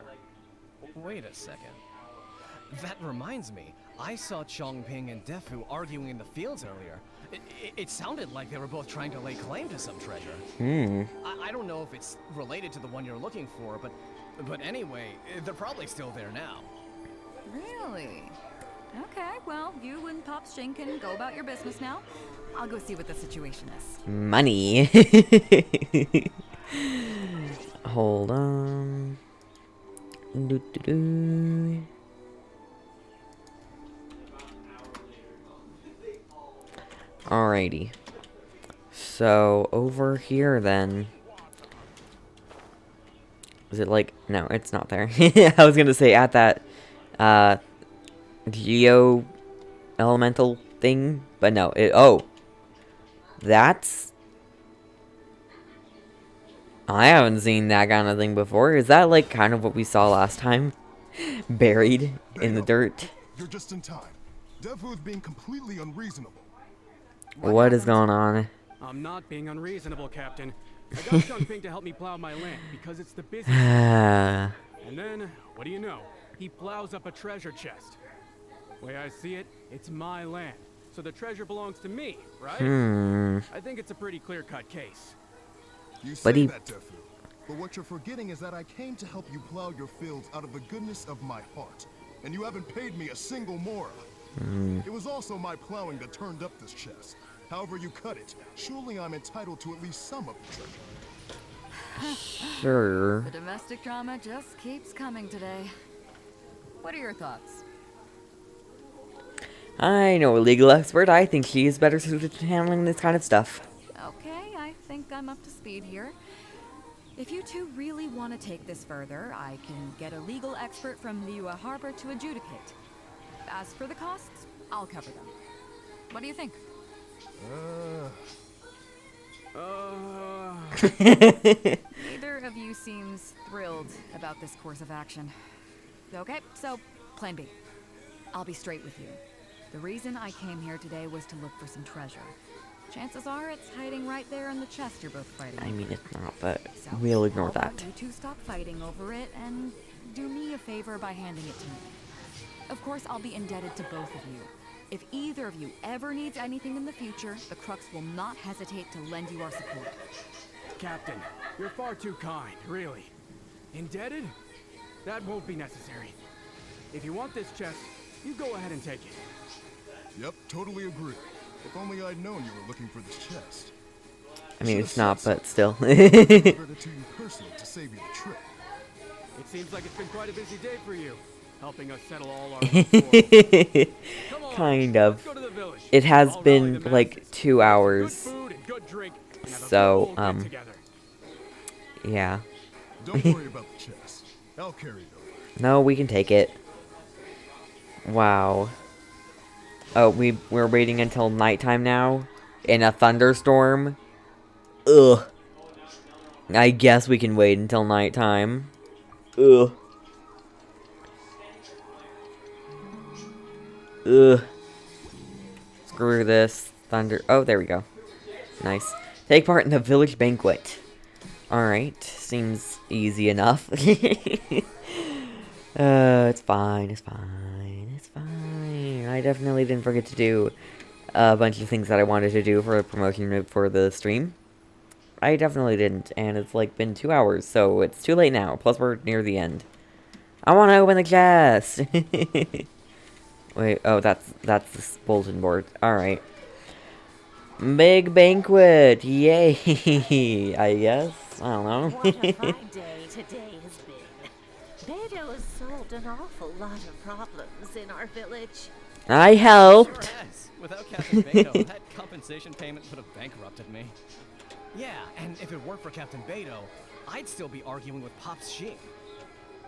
Q: Wait a second. That reminds me, I saw Chongping and Defu arguing in the fields earlier. It sounded like they were both trying to lay claim to some treasure. I don't know if it's related to the one you're looking for, but anyway, they're probably still there now.
E: Really? Okay, well, you and Pops Jing can go about your business now. I'll go see what the situation is.
A: Money. Hold on. Alrighty. So, over here then. Is it like... No, it's not there. I was gonna say at that, geo elemental thing, but no, oh. That's... I haven't seen that kind of thing before. Is that like kind of what we saw last time? Buried in the dirt?
R: You're just in time. Defu is being completely unreasonable.
A: What is going on?
B: I'm not being unreasonable, Captain. I got Chongping to help me plow my land because it's the busiest. And then, what do you know? He plows up a treasure chest. Way I see it, it's my land. So the treasure belongs to me, right? I think it's a pretty clear-cut case.
R: You say that, Defu. But what you're forgetting is that I came to help you plow your fields out of the goodness of my heart. And you haven't paid me a single mora. It was also my plowing that turned up this chest. However you cut it, surely I'm entitled to at least some of the treasure.
A: Sure.
E: The domestic drama just keeps coming today. What are your thoughts?
A: I know a legal expert. I think she is better suited to handling this kind of stuff.
E: Okay, I think I'm up to speed here. If you two really want to take this further, I can get a legal expert from Liyue Harbor to adjudicate. As for the costs, I'll cover them. What do you think? Neither of you seems thrilled about this course of action. Okay, so plan B. I'll be straight with you. The reason I came here today was to look for some treasure. Chances are it's hiding right there in the chest you're both fighting.
A: I mean, it's not, but we'll ignore that.
E: You two stop fighting over it and do me a favor by handing it to me. Of course, I'll be indebted to both of you. If either of you ever needs anything in the future, the Crux will not hesitate to lend you our support.
B: Captain, you're far too kind, really. Indebted? That won't be necessary. If you want this chest, you go ahead and take it.
R: Yep, totally agree. If only I'd known you were looking for this chest.
A: I mean, it's not, but still.
R: To you personally to save you the trip.
B: It seems like it's been quite a busy day for you, helping us settle all our
A: Kind of. It has been like 2 hours. So, yeah.
R: Don't worry about the chest. I'll carry it over.
A: No, we can take it. Wow. Oh, we're waiting until nighttime now? In a thunderstorm? Ugh. I guess we can wait until nighttime. Ugh. Ugh. Screw this. Thunder. Oh, there we go. Nice. Take part in the village banquet. Alright, seems easy enough. It's fine, it's fine, it's fine. I definitely didn't forget to do a bunch of things that I wanted to do for a promotion for the stream. I definitely didn't, and it's like been 2 hours, so it's too late now. Plus we're near the end. I want to open the chest! Wait, oh, that's the bulletin board. Alright. Big banquet! Yay! I guess? I don't know.
O: What a fine day today has been. Beidou has solved an awful lot of problems in our village.
A: I helped!
Q: Sure has. Without Captain Beidou, that compensation payment would have bankrupted me. Yeah, and if it weren't for Captain Beidou, I'd still be arguing with Pops Xing.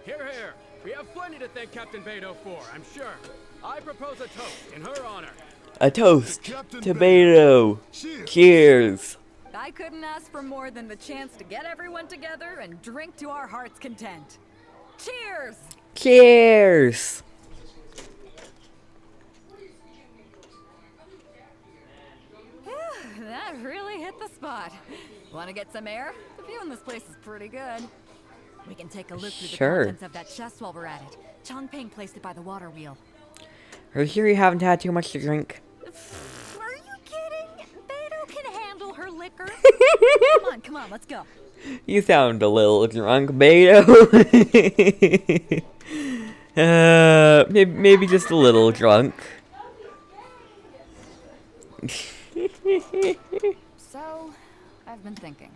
S: Here, here. We have plenty to thank Captain Beidou for, I'm sure. I propose a toast in her honor.
A: A toast to Beidou. Cheers.
E: I couldn't ask for more than the chance to get everyone together and drink to our heart's content. Cheers!
A: Cheers!
E: That really hit the spot. Want to get some air? The view in this place is pretty good. We can take a look through the contents of that chest while we're at it. Changping placed it by the water wheel.
A: Are you sure you haven't had too much to drink?
E: Are you kidding? Beidou can handle her liquor. Come on, let's go.
A: You sound a little drunk, Beidou. Maybe just a little drunk.
E: So, I've been thinking.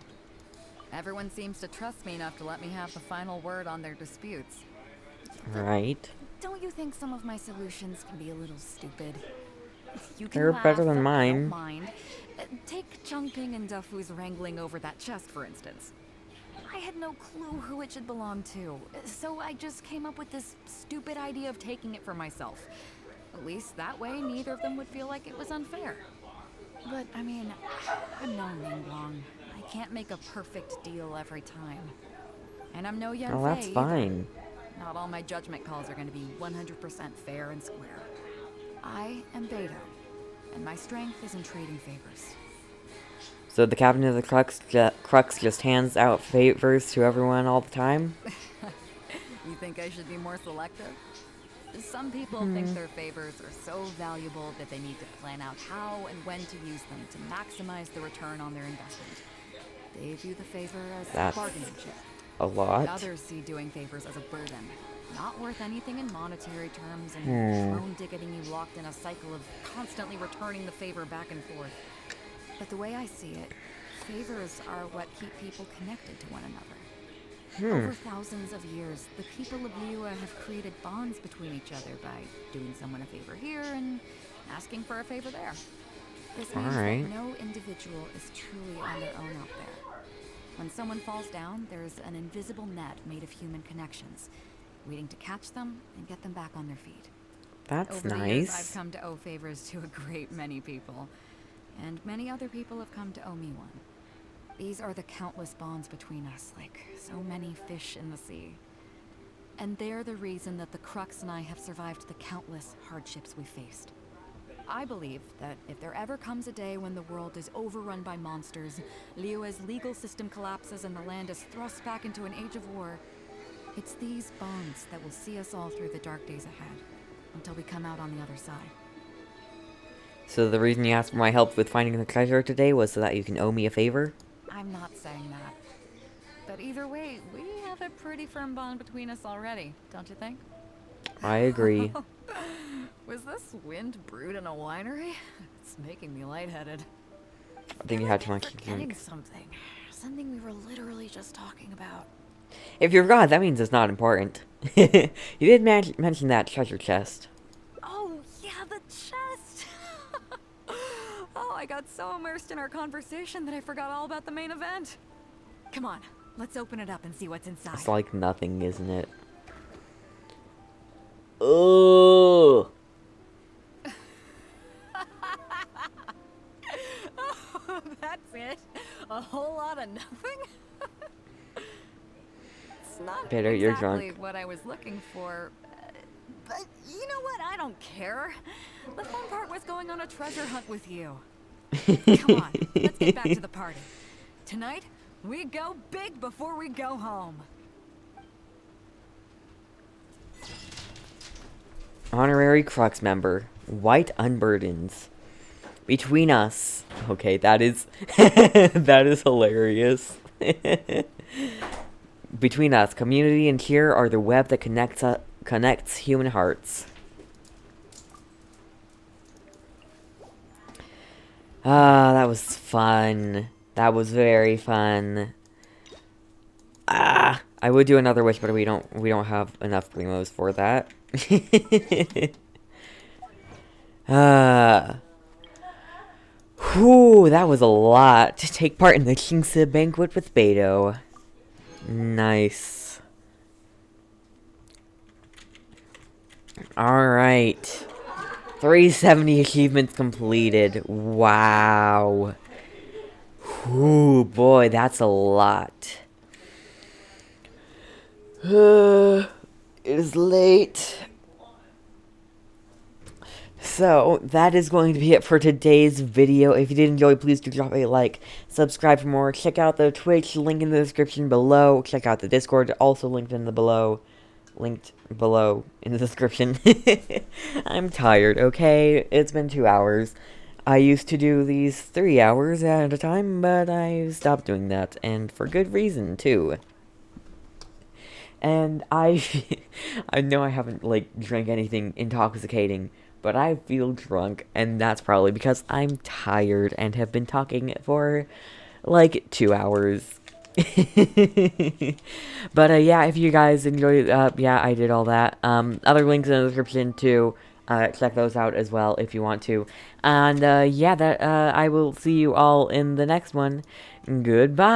E: Everyone seems to trust me enough to let me have the final word on their disputes.
A: Right.
E: Don't you think some of my solutions can be a little stupid? You can
A: They're
E: laugh,
A: better than
E: but I
A: mine.
E: don't mind. Take Changping and Dufu's wrangling over that chest, for instance. I had no clue who it should belong to, so I just came up with this stupid idea of taking it for myself. At least that way, neither of them would feel like it was unfair. But, I mean, I'm no Ning Long. I can't make a perfect deal every time. And I'm no Yan
A: Oh, that's
E: Fei
A: fine.
E: either. Not all my judgment calls are going to be 100% fair and square. I am Beidou, and my strength is in trading favors.
A: So the captain of the Crux just hands out favors to everyone all the time?
E: You think I should be more selective? Some people think their favors are so valuable that they need to plan out how and when to use them to maximize the return on their investment. They view the favor as
A: That's
E: bargaining chip.
A: a lot.
E: Others see doing favors as a burden, not worth anything in monetary terms, and drone getting you locked in a cycle of constantly returning the favor back and forth. But the way I see it, favors are what keep people connected to one another. Over thousands of years, the people of Liyue have created bonds between each other by doing someone a favor here and asking for a favor there. This means that no individual is truly on their own out there. When someone falls down, there's an invisible net made of human connections, waiting to catch them and get them back on their feet.
A: That's
E: Over
A: nice.
E: the years, I've come to owe favors to a great many people, and many other people have come to owe me one. These are the countless bonds between us, like so many fish in the sea. And they're the reason that the Crux and I have survived the countless hardships we faced. I believe that if there ever comes a day when the world is overrun by monsters, Liyue's legal system collapses and the land is thrust back into an age of war, it's these bonds that will see us all through the dark days ahead, until we come out on the other side.
A: So the reason you asked for my help with finding the treasure today was so that you can owe me a favor?
E: I'm not saying that. But either way, we have a pretty firm bond between us already, don't you think?
A: I agree.
E: Was this wind brewed in a winery? It's making me lightheaded.
A: I think you had too much to
E: Forgetting
A: drink.
E: something we were literally just talking about.
A: If you forgot, that means it's not important. You did mention that treasure chest.
E: Oh, yeah, the chest! Oh, I got so immersed in our conversation that I forgot all about the main event. Come on, let's open it up and see what's inside.
A: It's like nothing, isn't it? Oh.
E: Oh, that's it? A whole lot of nothing? It's not
A: Better, you're
E: exactly
A: drunk.
E: what I was looking for. But you know what? I don't care. The fun part was going on a treasure hunt with you. Come on, let's get back to the party. Tonight, we go big before we go home.
A: Honorary Crux member. White Unburdens. Between us. Okay, that is that is hilarious. Between us, community and cheer are the web that connects human hearts. Ah, that was fun. That was very fun. Ah, I would do another wish, but we don't have enough primos for that. Whew, that was a lot. To take part in the Kingsa banquet with Beidou. Nice. Alright. 370 achievements completed. Wow. Whew, boy, that's a lot. It is late. So, that is going to be it for today's video. If you did enjoy, please do drop a like, subscribe for more, check out the Twitch, link in the description below, check out the Discord, also linked in the in the description. I'm tired, okay? It's been 2 hours. I used to do these 3 hours at a time, but I stopped doing that, and for good reason, too. And I know I haven't, like, drank anything intoxicating, but I feel drunk, and that's probably because I'm tired and have been talking for, like, 2 hours. But, yeah, if you guys enjoyed, yeah, I did all that. Other links in the description, too. Check those out as well if you want to. And, yeah, I will see you all in the next one. Goodbye!